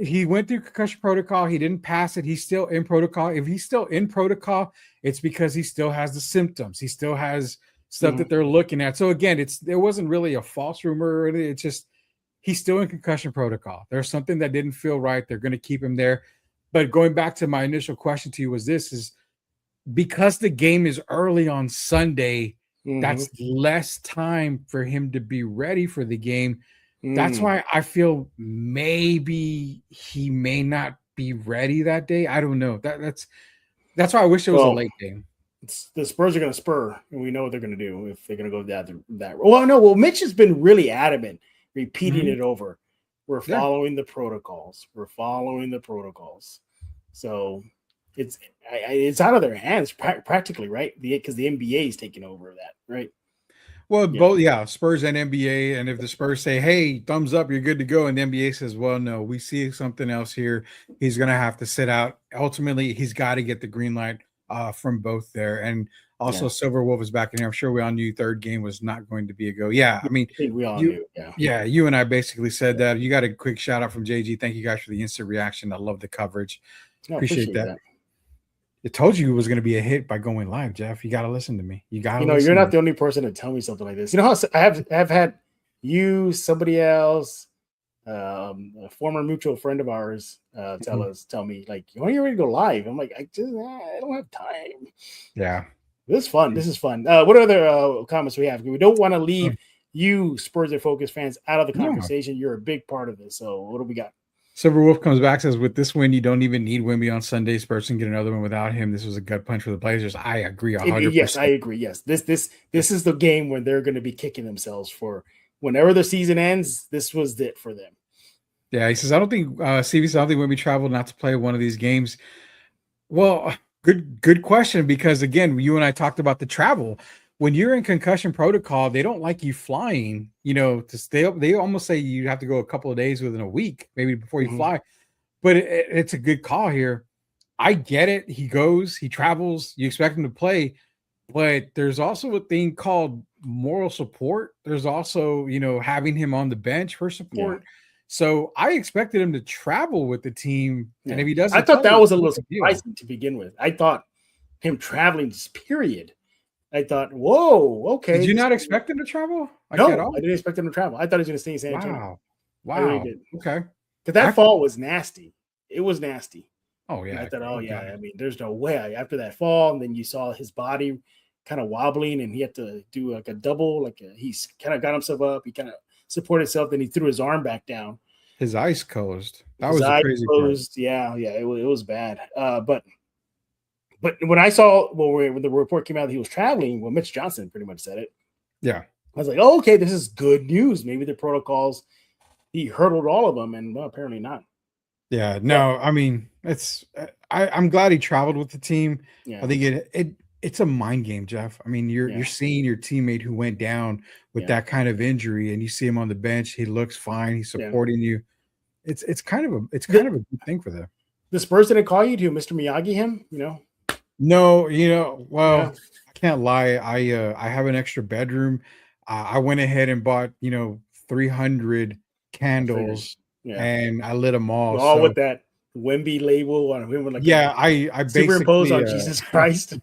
He went through concussion protocol. He didn't pass it. He's still in protocol. If he's still in protocol, it's because he still has the symptoms. He still has stuff Mm-hmm. that they're looking at. So again, there wasn't really a false rumor. It's just he's still in concussion protocol. There's something that didn't feel right. They're going to keep him there. But going back to my initial question to you was this: is because the game is early on Sunday, Mm-hmm. that's less time for him to be ready for the game. That's Mm. why I feel maybe he may not be ready that day. I don't know. That's why I wish it was a Well, late game. the Spurs are going to spur, and we know what they're going to do if they're going to go that. Well, no. Well, Mitch has been really adamant, repeating Mhm. it over. We're Yeah. following the protocols. We're following the protocols. So it's out of their hands practically, right? Because the NBA is taking over that, right? Well, Yeah, both, yeah, Spurs and NBA. And if the Spurs say, "Hey, thumbs up, you're good to go," and the NBA says, "Well, no, we see something else here," he's going to have to sit out. Ultimately, he's got to get the green light from both there. And also, yeah. Silver Wolf is back in here. I'm sure we all knew third game was not going to be a go. Yeah, I mean, I think we all you, knew. Yeah. you and I basically said that. You got a quick shout out from JG. Thank you guys for the instant reaction. I love the coverage. No, Appreciate appreciate that. that. It told you it was going to be a hit by going live, Jeff. You got to listen to me. You got to You're listen to not me. the only person to tell me something like this. You know how I've had you, somebody else, a former mutual friend of ours, tell me like, when are you ready to go live? I'm like, I don't have time. Yeah. This is fun. This is fun. What other comments we have? We don't want to leave you Spurs and Focus fans out of the No. conversation. You're a big part of this. So what do we got? Silver Wolf comes back, says, with this win, you don't even need Wemby on Sunday. Spurs can get another one without him. This was a gut punch for the Blazers. I agree Yes, I 100%. agree. Yes, this is the game when they're going to be kicking themselves for whenever the season ends. This was it for them. Yeah, he says, I don't think CB says, I don't think Wemby traveled not to play one of these games. Well, good question, because again, you and I talked about the travel. When you're in concussion protocol, they don't like you flying, to stay up. They almost say you have to go a couple of days within a week, maybe before you fly. But it's a good call here. I get it. He goes, he travels, you expect him to play, but there's also a thing called moral support. There's also, having him on the bench for Yeah, support. So I expected him to travel with the team. And yeah. if he I doesn't thought play, that was a no little big deal. surprising to begin with. I thought him traveling this period. I thought, whoa, Did okay. you not expect him to travel like at No, all? I didn't expect him to travel. I thought he was going to stay in San Antonio. Wow. I really Wow. did. Okay. Because that I fall was nasty. It was nasty. Oh And I yeah. thought, oh Oh yeah, god. I mean, there's no way. After that fall, and then you saw his body kind of wobbling, and he had to do like a double, he's kind of got himself up, he kind of supported himself, then he threw his arm back down. His eyes closed. That His was the eyes crazy part. closed. Yeah, it was bad. But when I saw when the report came out that he was traveling, well, Mitch Johnson pretty much said it. Yeah. I was like, oh, okay, this is good news. Maybe the protocols, he hurdled all of them, and well, apparently not. Yeah. But No, I mean, I'm glad he traveled with the team. I yeah, think it's a mind game, Jeff. I mean, you're yeah, seeing your teammate who went down with yeah, that kind of injury, and you see him on the bench. He looks fine. He's yeah. supporting you. It's kind of The, a good thing for them. the Spurs didn't call you to Mr. Miyagi him, No, Yeah, well, I can't lie. I have an extra bedroom. I went ahead and bought, 300 I figured. candles, Yeah, and I lit them all. all So with that Wemby label on him, like yeah, I superimposed basically on Jesus Christ.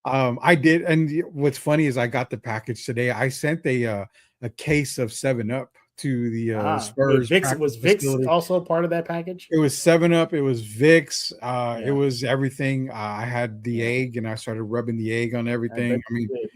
I did, and what's funny is I got the package today. I sent a case of 7 Up to the Spurs Was practice Vix facility. also part of that package? It was 7 Up, it was Vicks, it Yeah, was everything. I had the yeah. egg, and I started rubbing the egg on I bet everything. I mean, you did.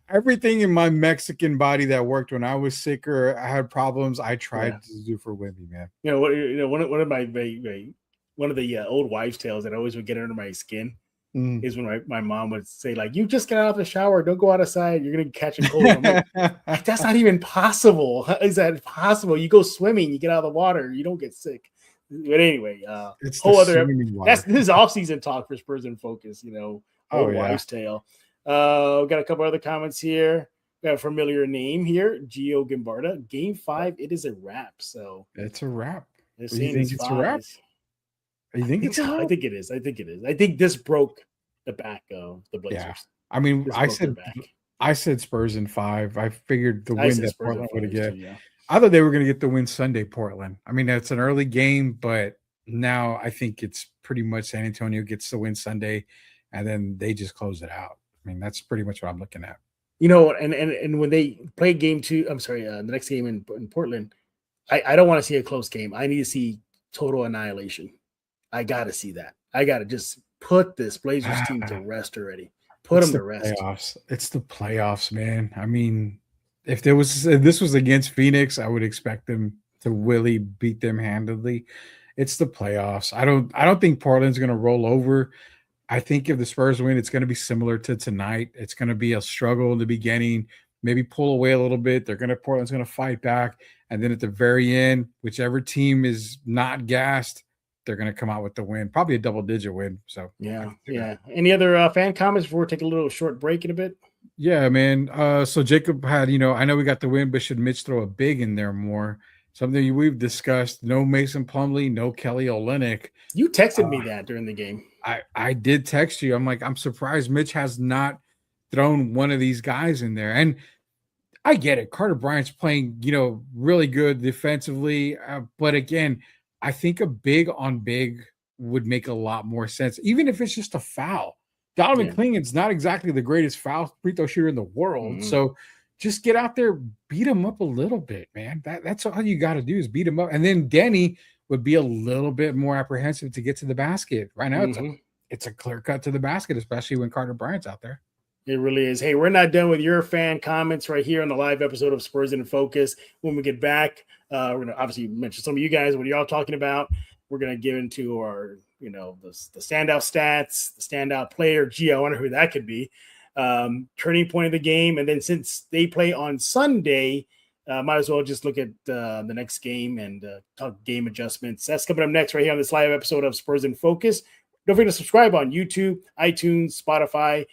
everything in my Mexican body that worked when I was sick or I had problems, I Yeah. tried to do for Wimby, man. One of one of the old wives' tales that always would get under my skin Mm. is when my mom would say, like, you just got out of the shower, don't go outside, you're gonna catch a cold. I'm like, that's not even possible. How is that possible? You go swimming, you get out of the water, you don't get sick. But anyway, It's the whole other swimming that's water. this is off-season talk for Spurs in Focus, Oh, old yeah. wives' tale. We got a couple other comments here. Got a familiar name here, Gio Gimbarda. Game 5, it is a wrap. So It's a wrap. they're You saying think it's it's a wrap? 5. You think think it's a so. I wrap? think it is. I think it is. I think this broke the back of the Yeah. Blazers. I mean, This broke their back. I said Spurs in 5. I figured the I win said that Spurs in Portland would 5 get. too, yeah. I thought they were going to get the win Sunday, Portland. I mean, it's an early game, but now I think it's pretty much San Antonio gets the win Sunday, and then they just close it out. I mean, that's pretty much what I'm looking at. And when they play game 2, I'm sorry, the next game in Portland, I don't want to see a close game. I need to see total annihilation. I got to see that. I got to just put this Blazers team to rest already. Put them to rest. Playoffs. It's the playoffs, man. I mean, if this was against Phoenix, I would expect them to really beat them handedly. It's the playoffs. I don't think Portland's going to roll over. I think if the Spurs win, it's going to be similar to tonight. It's going to be a struggle in the beginning, maybe pull away a little bit. Portland's going to fight back, and then at the very end, whichever team is not gassed, they're going to come out with the win, probably a double-digit win. So yeah. Any other fan comments before we take a little short break in a bit? Yeah, man. So Jacob had, I know we got the win, but should Mitch throw a big in there more? Something we've discussed. No Mason Plumlee, no Kelly Olynyk. You texted me that during the game. I did text you. I'm like, I'm surprised Mitch has not thrown one of these guys in there. And I get it. Carter Bryant's playing, really good defensively. But again, I think a big on big would make a lot more sense, even if it's just a foul. Donovan Clingan's not exactly the greatest foul free throw shooter in the world. Mm-hmm. So just get out there, beat him up a little bit, man. That's all you got to do is beat him up. And then Denny would be a little bit more apprehensive to get to the basket. Right now, it's a clear cut to the basket, especially when Carter Bryant's out there. It really is. Hey, we're not done with your fan comments right here on the live episode of Spurs in Focus. When we get back, we're going to obviously mention some of you guys, what are y'all talking about? We're going to get into our, the standout stats, the standout player. Gee, I wonder who that could be. Turning point of the game. And then since they play on Sunday, might as well just look at the next game and talk game adjustments. That's coming up next right here on this live episode of Spurs in Focus. Don't forget to subscribe on YouTube, iTunes, Spotify.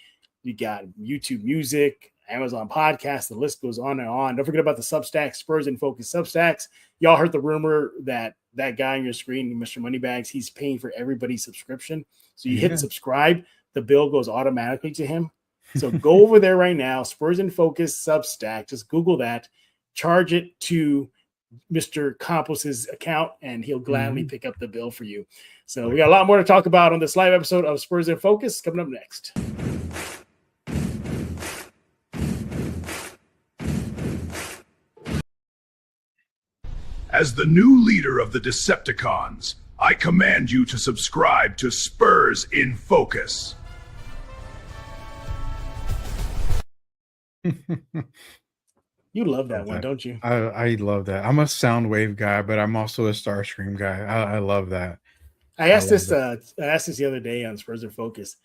You got YouTube Music, Amazon Podcasts. The list goes on and on. Don't forget about the Substack, Spurs in Focus Substacks. Y'all heard the rumor that guy on your screen, Mr. Moneybags, he's paying for everybody's subscription. So you hit subscribe, the bill goes automatically to him. So go over there right now, Spurs in Focus Substack. Just Google that, charge it to Mr. Campos's account, and he'll gladly pick up the bill for you. So we got a lot more to talk about on this live episode of Spurs in Focus coming up next. As the new leader of the Decepticons, I command you to subscribe to Spurs in Focus. You love that one, don't you? I love that. I'm a Soundwave guy, but I'm also a Starscream guy. I love that. I asked this the other day on Spurs in Focus.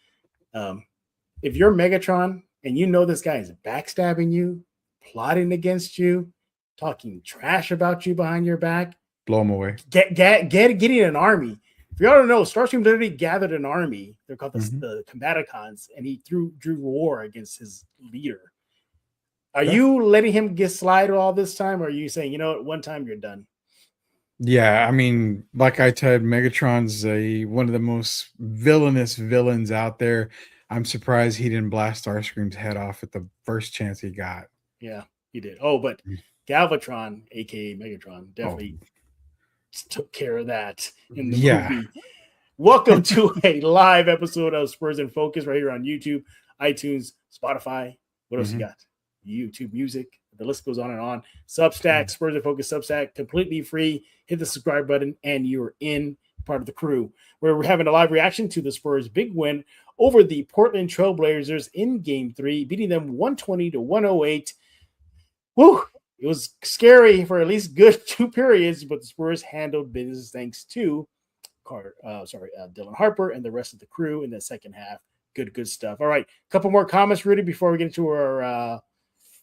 If you're Megatron and you know this guy is backstabbing you, plotting against you, talking trash about you behind your back, blow him away. Getting an army. If y'all don't know, Starscream literally gathered an army. They're called the Combaticons, and he drew war against his leader. Are you letting him get slide all this time, or are you saying, you know what, one time you're done? Yeah, I mean, like I said, Megatron's one of the most villainous villains out there. I'm surprised he didn't blast Starscream's head off at the first chance he got. Yeah, he did. Oh, but Galvatron, aka Megatron, definitely took care of that in the movie. Welcome to a live episode of Spurs in Focus right here on YouTube, iTunes, Spotify. What else you got? YouTube Music. The list goes on and on. Substack, Spurs in Focus Substack, completely free. Hit the subscribe button and you're in part of the crew. We're having a live reaction to the Spurs' big win over the Portland Trailblazers in Game 3, beating them 120-108. Woo! It was scary for at least good 2 periods, but the Spurs handled business thanks to Dylan Harper and the rest of the crew in the second half. Good stuff. All right, a couple more comments, Rudy, before we get into our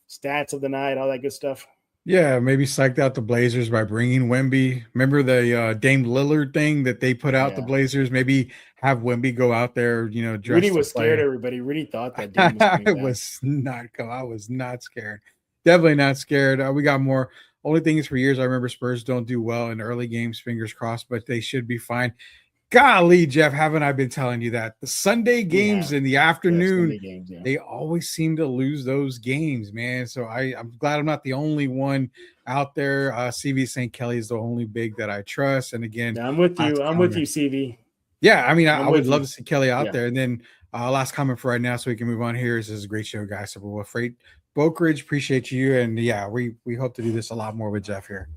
stats of the night, all that good stuff. Yeah, maybe psyched out the Blazers by bringing Wemby. Remember the Dame Lillard thing that they put out the Blazers? Maybe have Wemby go out there, dressed. Rudy was scared, everybody. Rudy thought that Dame was I was not scared. Definitely not scared. We got more. Only thing is, for years, I remember Spurs don't do well in early games, fingers crossed, but they should be fine. Golly, Jeff, haven't I been telling you that? The Sunday games in the afternoon, they always seem to lose those games, man. So I'm glad I'm not the only one out there. CV St. Kelly is the only big that I trust. And again, I'm with you. I'm with you, CV. Yeah, I mean, I would love to see Kelly out there. And then last comment for right now, so we can move on here. This is a great show, guys. So we're afraid. Boak Ridge, appreciate you. And we hope to do this a lot more with Jeff here.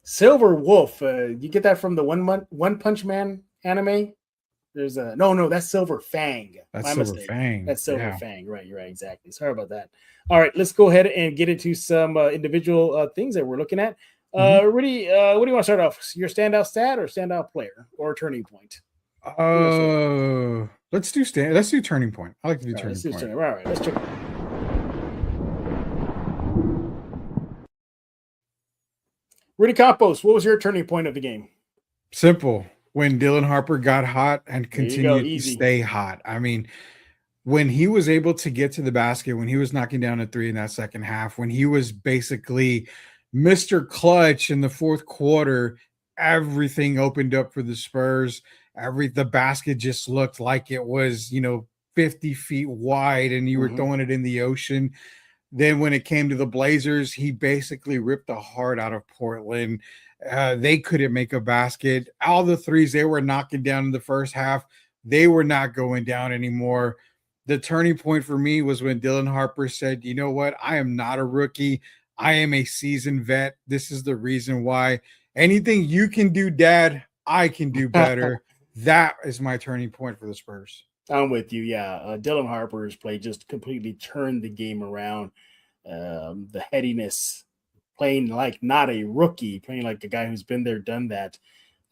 Silver Wolf, you get that from the One Punch Man anime? There's a no, that's Silver Fang. That's Silver Fang. That's Silver Fang. Right, you're right, exactly. Sorry about that. All right, let's go ahead and get into some individual things that we're looking at. Rudy, what do you want to start off? Your standout stat or standout player or turning point? Let's do turning point. I like to do turning point. All right, let's check. Rudy Campos, what was your turning point of the game? Simple. When Dylan Harper got hot and continued to stay hot. I mean, when he was able to get to the basket, when he was knocking down a 3 in that second half, when he was basically Mr. Clutch in the fourth quarter, everything opened up for the Spurs. The basket just looked like it was, 50 feet wide and you were throwing it in the ocean. Then when it came to the Blazers, he basically ripped the heart out of Portland. They couldn't make a basket. All the threes they were knocking down in the first half, they were not going down anymore. The turning point for me was when Dylan Harper said, you know what? I am not a rookie. I am a seasoned vet. This is the reason why. Anything you can do, Dad, I can do better. That is my turning point for the Spurs. I'm with you. Yeah, Dylan Harper's play just completely turned the game around. The headiness, playing like not a rookie, playing like a guy who's been there, done that.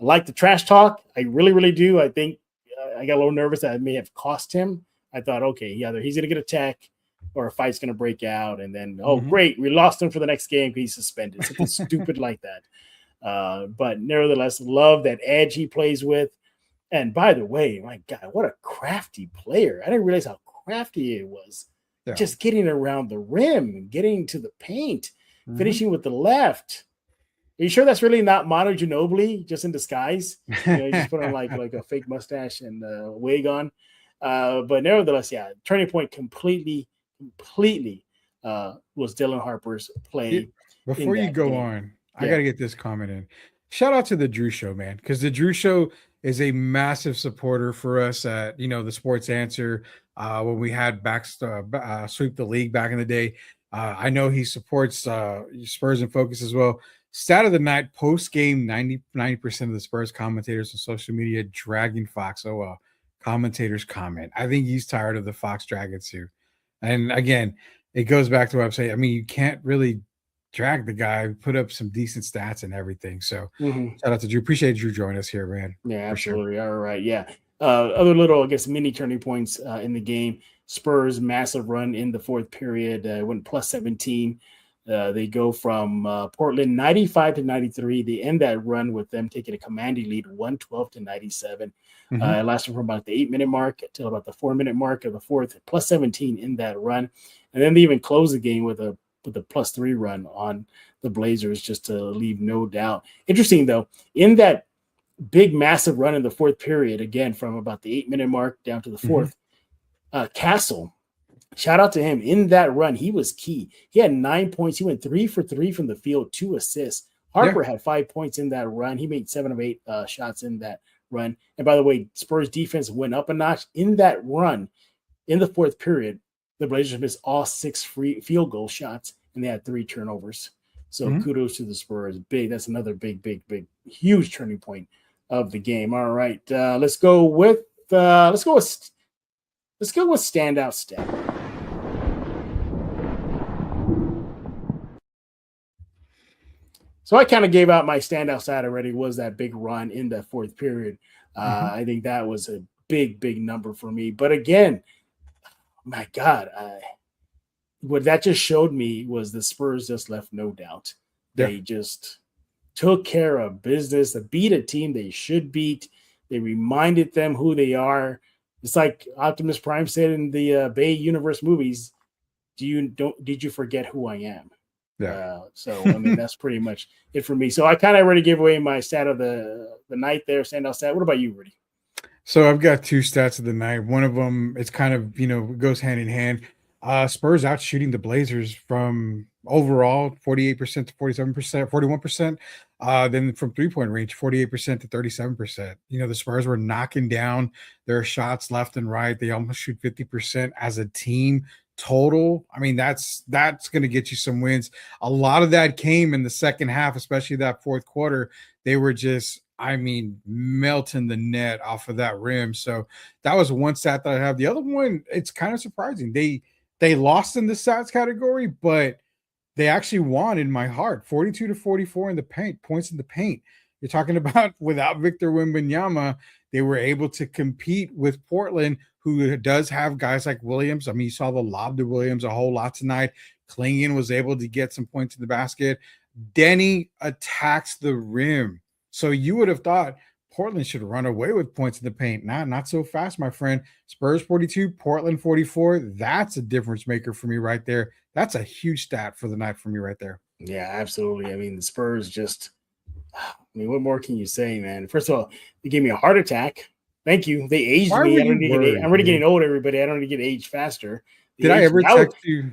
I like the trash talk. I really, really do. I think I got a little nervous that it may have cost him. I thought, okay, either he's going to get a tech or a fight's going to break out. And then, oh, great, we lost him for the next game because he's suspended. Something stupid like that. But nevertheless, love that edge he plays with. And by the way, my God, what a crafty player. I didn't realize how crafty it was. Yeah. Just getting around the rim, getting to the paint, finishing with the left. Are you sure that's really not Manu Ginobili just in disguise? He just put on like a fake mustache and a wig on. But nevertheless, yeah, turning point completely was Dylan Harper's play. Before you go on, I got to get this comment in. Shout out to the Drew Show, man, because the Drew Show is a massive supporter for us at the Sports Answer when we had sweep the league back in the day. I know he supports Spurs in Focus as well. Stat of the night, post game, 90% of the Spurs commentators on social media dragging Fox. Oh well, commentators comment. I think he's tired of the Fox dragging too. And again, it goes back to what I'm saying. I mean, you can't really drag the guy, put up some decent stats and everything. So shout out to Drew. Appreciate Drew joining us here, man. Yeah, absolutely. Sure. All right. Yeah. Other little, I guess, mini turning points in the game. Spurs massive run in the fourth period. Went plus 17. They go from Portland 95-93. They end that run with them taking a commanding lead 112-97. It lasted from about the 8-minute mark till about the 4-minute mark of the fourth, plus 17 in that run. And then they even close the game with a plus 3 run on the Blazers just to leave no doubt. Interesting, though, in that big, massive run in the fourth period, again, from about the 8-minute mark down to the fourth, Castle, shout out to him. In that run, he was key. He had 9 points. He went 3 for 3 from the field, 2 assists. Harper had 5 points in that run. He made 7 of 8 shots in that run. And by the way, Spurs defense went up a notch in that run. In the fourth period, the Blazers missed all 6 free field goal shots, and they had 3 turnovers. So kudos to the Spurs. Big. That's another big, huge turning point of the game. All right, let's go with standout stat. So I kind of gave out my standout stat already. Was that big run in the fourth period? I think that was a big number for me. But again, my God, what that just showed me was the Spurs just left no doubt. They just took care of business. They beat a team they should beat. They reminded them who they are. It's like Optimus Prime said in the Bay Universe movies, did you forget who I am? Yeah. So, I mean, that's pretty much it for me. So I kind of already gave away my stat of the night there, standout stat. What about you, Rudy? So I've got 2 stats of the night. One of them, it's kind of, goes hand in hand. Spurs out shooting the Blazers from overall 48% to 47%, 41%. Then from 3-point range, 48% to 37%. The Spurs were knocking down their shots left and right. They almost shoot 50% as a team total. I mean, that's going to get you some wins. A lot of that came in the second half, especially that fourth quarter. They were just, melting the net off of that rim. So that was one stat that I have. The other one, it's kind of surprising. They lost in the stats category, but they actually won in my heart. 42-44 in the paint, points in the paint. You're talking about without Victor Wembanyama, they were able to compete with Portland, who does have guys like Williams. I mean, you saw the lob to Williams a whole lot tonight. Klingon was able to get some points in the basket. Denny attacks the rim. So you would have thought Portland should run away with points in the paint. Not so fast, my friend. Spurs 42, Portland 44. That's a difference maker for me right there. That's a huge stat for the night for me right there. Yeah, absolutely. I mean, the Spurs just, what more can you say, man? First of all, they gave me a heart attack. Thank you. They aged me. I'm already getting old, everybody. I don't need to get aged faster. Did I ever text you?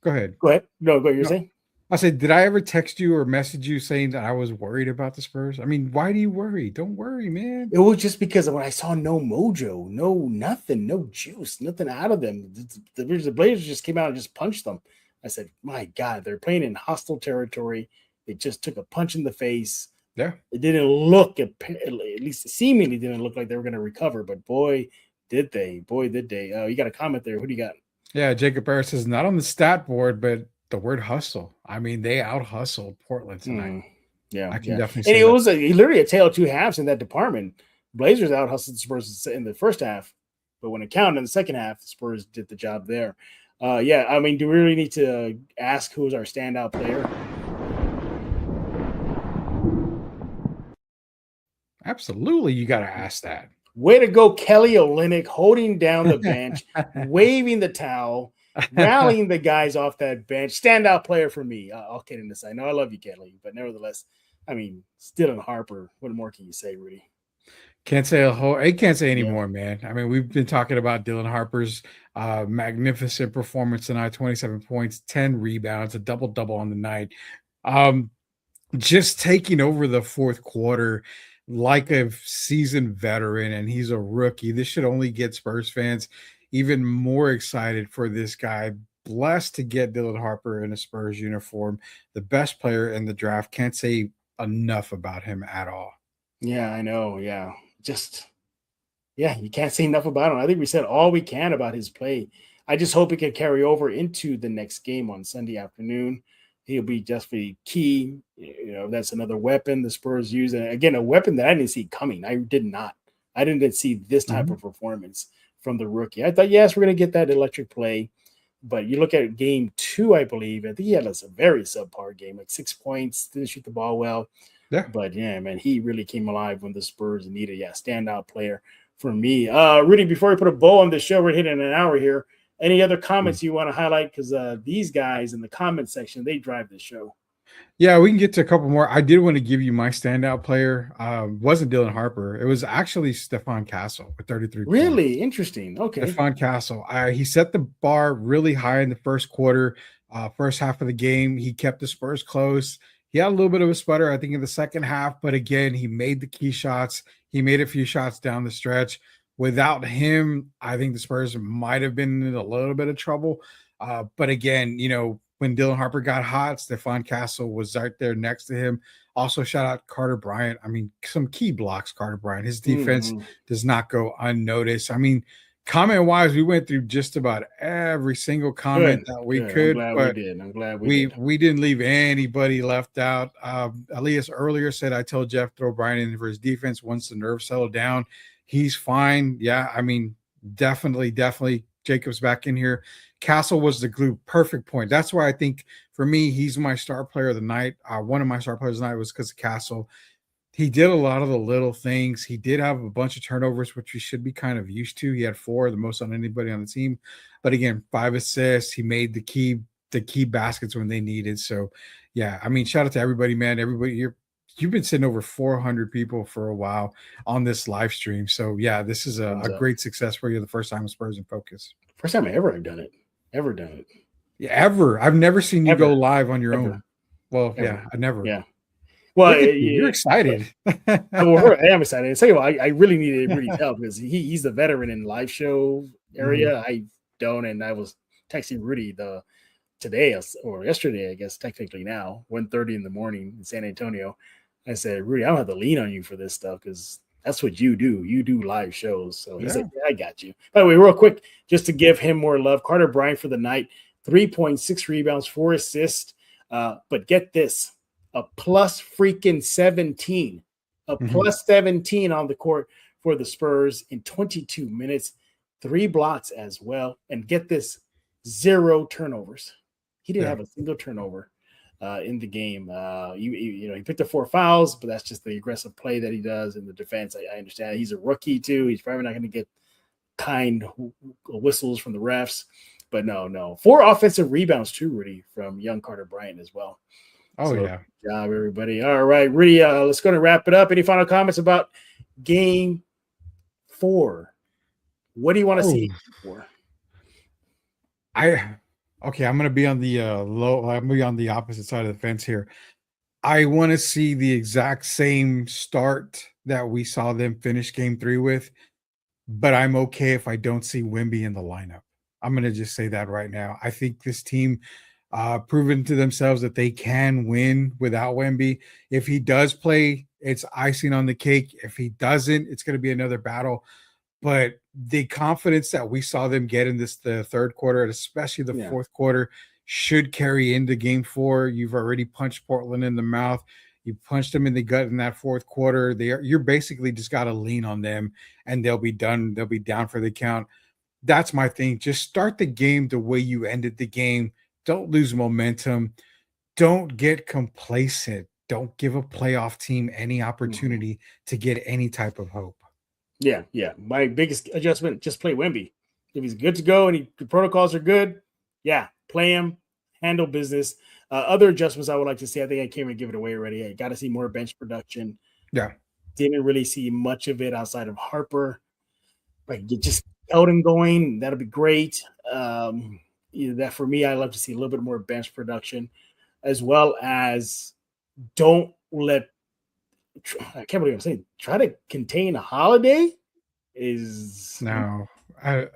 Go ahead. Go ahead. No, go ahead. You're saying? I said, did I ever text you or message you saying that I was worried about the Spurs? I mean, why do you worry? Don't worry, man. It was just because when I saw no mojo, no nothing, no juice, nothing out of them. The Blazers just came out and just punched them. I said, my God, they're playing in hostile territory. They just took a punch in the face. Yeah. It didn't look, at least seemingly didn't look like they were going to recover. But boy, Did they? Boy, did they. You got a comment there. Who do you got? Yeah, Jacob Harris says not on the stat board, but the word hustle. I mean, they out hustled Portland tonight. Yeah, I can yeah. definitely And say it that. was literally a tale of two halves in that department. Blazers out hustled the Spurs in the first half, but when it counted in the second half, the Spurs did the job there. Yeah, I mean, do we really need to ask who's our standout player? Absolutely, you got to ask that. Way to go, Kelly Olynyk, holding down the bench, waving the towel, rallying the guys off that bench. Standout player for me. All kidding aside. No, I love you, Kelly, but nevertheless, I mean, Dylan Harper. What more can you say, Rudy? Can't say a whole. I can't say Yeah. anymore, man. I mean, we've been talking about Dylan Harper's magnificent performance tonight: 27 points, 10 rebounds, a double-double on the night. Just taking over the fourth quarter like a seasoned veteran, and he's a rookie. This should only get Spurs fans even more excited for this guy. Blessed to get Dylan Harper in a Spurs uniform, the best player in the draft. Can't say enough about him at all. Yeah, I know. Yeah. You can't say enough about him. I think we said all we can about his play. I just hope it can carry over into the next game on Sunday afternoon. He'll be definitely key. You know, that's another weapon the Spurs use. And again, a weapon that I didn't see coming. I did not. I didn't see this type of performance from the rookie. I thought, yes, we're going to get that electric play. But you look at game 2, I believe. I think he had a very subpar game, like 6 points, didn't shoot the ball well. Yeah. But yeah, man, he really came alive when the Spurs needed standout player for me. Rudy, before we put a bow on the show, we're hitting an hour here. Any other comments you want to highlight? Because these guys in the comment section, they drive the show. Yeah, we can get to a couple more. I did want to give you my standout player. Wasn't Dylan Harper. It was actually Stefan Castle with 33 points. Really interesting. Okay. Stefan Castle. He set the bar really high in the first quarter, first half of the game. He kept the Spurs close. He had a little bit of a sputter, I think, in the second half. But again, he made the key shots. He made a few shots down the stretch. Without him, I think the Spurs might have been in a little bit of trouble. But again, you know, when Dylan Harper got hot, Stefan Castle was right there next to him. Also, shout out Carter Bryant. I mean, some key blocks, Carter Bryant. His defense does not go unnoticed. I mean, comment-wise, we went through just about every single comment that we could. I'm glad we did. We didn't leave anybody left out. Elias earlier said, I told Jeff throw Bryant in for his defense once the nerves settle down. He's fine. Yeah, I mean, definitely. Jacob's back in here. Castle was the glue. Perfect point. That's why I think for me, he's my star player of the night. One of my star players of the night was because of Castle. He did a lot of the little things. He did have a bunch of turnovers, which we should be kind of used to. He had 4, the most on anybody on the team. But again, 5 assists. He made the key baskets when they needed. So, yeah, I mean, shout out to everybody, man. Everybody, you've been sitting over 400 people for a while on this live stream. So, yeah, this is a great success for you. The first time with Spurs in Focus. First time I ever have done it. Yeah, ever. I've never seen you go live on your own. Well, yeah, I never. Yeah. Well, you're excited. I am excited. Tell you what, I really needed Rudy's help because he's the veteran in live show area. I don't, and I was texting Rudy today or yesterday, I guess technically now, 1:30 in the morning in San Antonio. I said, Rudy, I don't have to lean on you for this stuff because that's what you do. You do live shows. So he said, I got you. By the way, real quick, just to give him more love, Carter Bryant for the night, 3.6 rebounds, 4 assists. But get this, a plus freaking 17, plus 17 on the court for the Spurs in 22 minutes, 3 blocks as well. And get this, 0 turnovers. He didn't have a single turnover in the game. He picked up 4 fouls, but that's just the aggressive play that he does in the defense. I understand he's a rookie too. He's probably not going to get kind whistles from the refs, but no. 4 offensive rebounds too, Rudy, from young Carter Bryant as well. Good job, everybody. All right, Rudy, let's go to wrap it up. Any final comments about game 4? What do you want to see for? I'm going to be on the I'm going to be on the opposite side of the fence here. I want to see the exact same start that we saw them finish game 3 with, but I'm okay if I don't see Wemby in the lineup. I'm going to just say that right now. I think this team proven to themselves that they can win without Wemby. If he does play, it's icing on the cake. If he doesn't, it's going to be another battle. but the confidence that we saw them get in the third quarter, and especially the fourth quarter, should carry into game 4. You've already punched Portland in the mouth. You punched them in the gut in that fourth quarter. You're basically just got to lean on them, and they'll be done. They'll be down for the count. That's my thing. Just start the game the way you ended the game. Don't lose momentum. Don't get complacent. Don't give a playoff team any opportunity to get any type of hope. Yeah. My biggest adjustment, just play Wemby. If he's good to go and the protocols are good, play him, handle business. Other adjustments I would like to see, I think I can't even give it away already. I got to see more bench production. Yeah. Didn't really see much of it outside of Harper. Like, just Elden going, that'll be great. That for me, I love to see a little bit more bench production, as well as don't let. I can't believe I'm saying try to contain a Holiday. I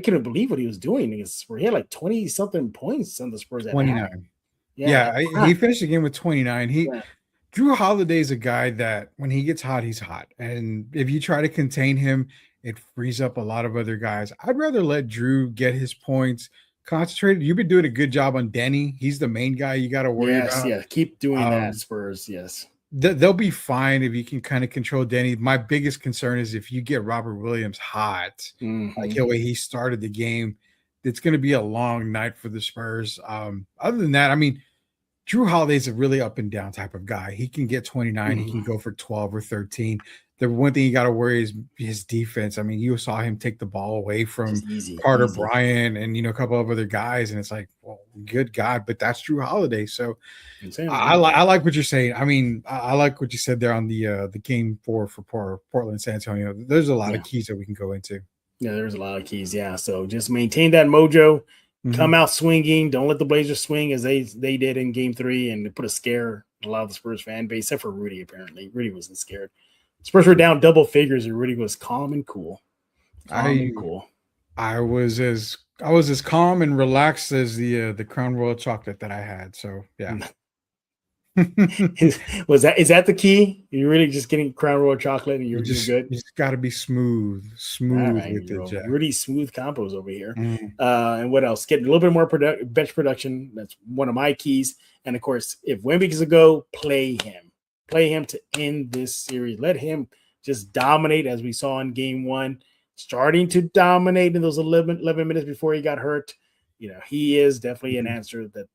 couldn't believe what he was doing. He had like 20 something points on the Spurs. 29. He finished the game with 29. Drew Holiday's a guy that when he gets hot, he's hot. And if you try to contain him, it frees up a lot of other guys. I'd rather let Drew get his points concentrated. You've been doing a good job on Denny. He's the main guy you got to worry about. Yeah, keep doing that, Spurs. Yes. They'll be fine if you can kind of control Denny. My biggest concern is if you get Robert Williams hot, like the way he started the game, it's going to be a long night for the Spurs. Other than that, I mean, Drew Holiday's a really up and down type of guy. He can get 29. He can go for 12 or 13. The one thing you got to worry is his defense. I mean, you saw him take the ball away from Carter Bryant and, a couple of other guys. And it's like, well, good God, but that's Drew Holiday. So I like what you're saying. I mean, I like what you said there on the game 4 for Portland, San Antonio. There's a lot of keys that we can go into. Yeah, there's a lot of keys. Yeah. So just maintain that mojo. Come out swinging. Don't let the Blazers swing as they did in game 3 and put a scare in a lot of the Spurs fan base, except for Rudy, apparently. Rudy wasn't scared. Spurs were down double figures and Rudy was calm and cool. I was as calm and relaxed as the Crown Royal chocolate that I had. So yeah. is that the key? You're really just getting Crown Royal chocolate and you're good. You just got to be smooth with it. Jack. Really smooth combos over here. And what else? Getting a little bit more bench production. That's one of my keys. And of course, if Wemby is a go, play him to end this series. Let him just dominate as we saw in game 1, starting to dominate in those 11 minutes before he got hurt. He is definitely an answer that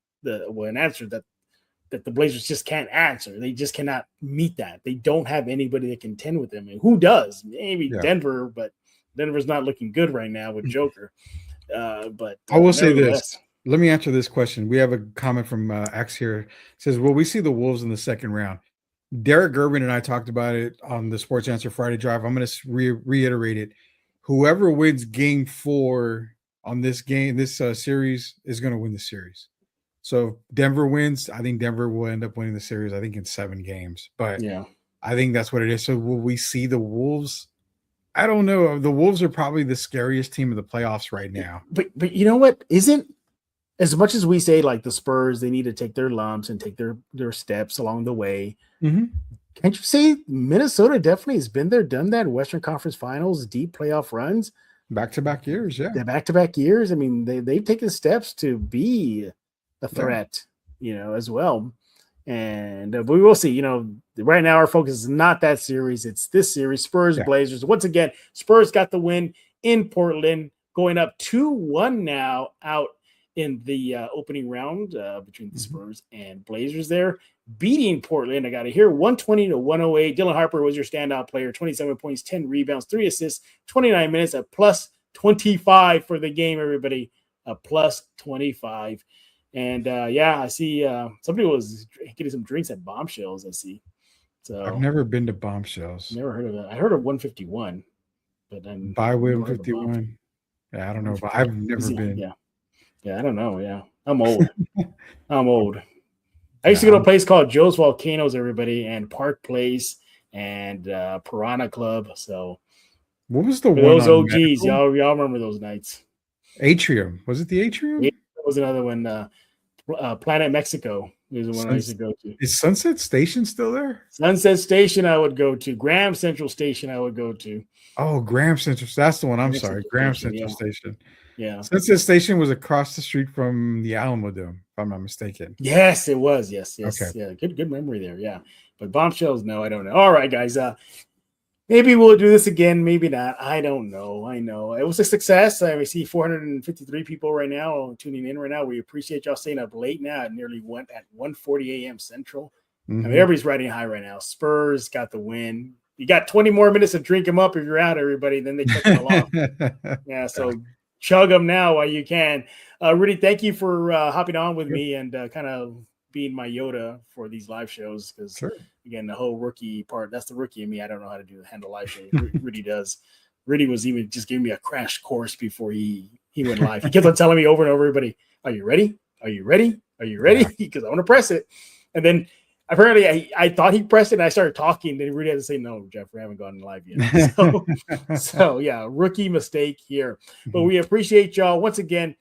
the Blazers just can't answer. They just cannot meet that. They don't have anybody that can contend with them. And who does? Maybe Denver, but Denver's not looking good right now with Joker. But I will say this. Let me answer this question. We have a comment from X here. It says, will we see the Wolves in the second round? Derek Gerben and I talked about it on the Sports Answer Friday Drive. I'm going to reiterate it. Whoever wins game 4 on this series is going to win the series. So if Denver wins, I think Denver will end up winning the series, I think, in 7 games. But I think that's what it is. So will we see the Wolves? I don't know. The Wolves are probably the scariest team of the playoffs right now. But you know what? Isn't as much as we say like the Spurs, they need to take their lumps and take their steps along the way. Can't you say Minnesota definitely has been there, done that? Western Conference Finals, deep playoff runs, back-to-back years. Yeah, back-to-back years. I mean, they've taken steps to be a threat, as well. And we will see. Right now our focus is not that series; it's this series. Spurs, Blazers. Once again, Spurs got the win in Portland, going up 2-1 now out in the opening round between the Spurs and Blazers there, beating Portland. I got to hear 120-108. Dylan Harper was your standout player, 27 points, 10 rebounds, 3 assists, 29 minutes, a plus 25 for the game, everybody, a plus 25. And I see somebody was getting some drinks at Bombshells, I see. So I've never been to Bombshells. Never heard of it. I heard of 151, but then by 151. Yeah, I don't know, but I've never been. Yeah, I don't know. Yeah, I'm old. I used to go to a place called Joe's Volcanoes, everybody, and Park Place and Piranha Club. So what was the one? Those OGs, y'all remember those nights? Atrium. Was it the Atrium? That was another one. Planet Mexico is the one I used to go to. Is Sunset Station still there? Sunset Station I would go to. Graham Central Station I would go to. Oh, Graham Central. That's the one. I'm Graham sorry. Central Graham Station, Central yeah. Station. Yeah. Sunset Station was across the street from the Alamo Dome, if I'm not mistaken. Yes, it was. Yes. Okay. Yeah. Good memory there. Yeah. But bombshells, no, I don't know. All right, guys. Maybe we'll do this again. Maybe not. I don't know. I know it was a success. I see 453 people right now tuning in right now. We appreciate y'all staying up late now. It nearly went at 1:40 a.m. Central. I mean, everybody's riding high right now. Spurs got the win. You got 20 more minutes to drink them up if you're out, everybody. Then they cut them off. Yeah, so chug them now while you can. Rudy, thank you for hopping on with me and kind of being my Yoda for these live shows because, again, the whole rookie part, that's the rookie in me. I don't know how to handle live shows. Rudy does. Rudy was even just giving me a crash course before he went live. He kept on telling me over and over, everybody, are you ready? Are you ready? Are you ready? Because I want to press it. And then apparently I thought he pressed it and I started talking. Then Rudy had to say, no, Jeff, we haven't gone live yet. So yeah, rookie mistake here. But we appreciate y'all. Once again,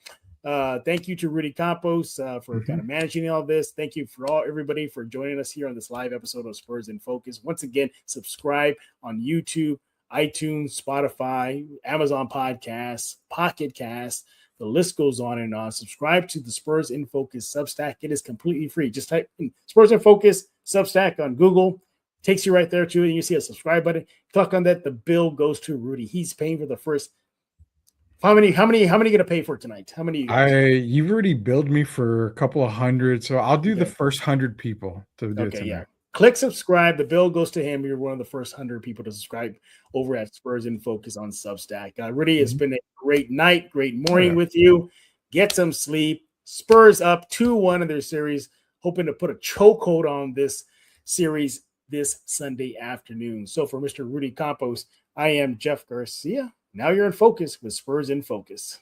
thank you to Rudy Campos for kind of managing all this. Thank you for everybody for joining us here on this live episode of Spurs in Focus. Once again, subscribe on YouTube, iTunes, Spotify, Amazon Podcasts, Pocket Casts. The list goes on and on. Subscribe to the Spurs in Focus Substack. It is completely free. Just type in Spurs in Focus Substack on Google. Takes you right there to it. And you see a subscribe button. Click on that. The bill goes to Rudy. He's paying for the first. How many going to pay for tonight? How many? You've already billed me for a couple of hundred, so I'll do the first 100 people to do it tonight. Yeah. Click subscribe. The bill goes to him. You're one of the first 100 people to subscribe over at Spurs in Focus on Substack. Rudy, it's been a great night, great morning with you. Get some sleep. Spurs up 2-1 in their series, hoping to put a chokehold on this series this Sunday afternoon. So for Mr. Rudy Campos, I am Jeff Garcia. Now you're in focus with Spurs in Focus.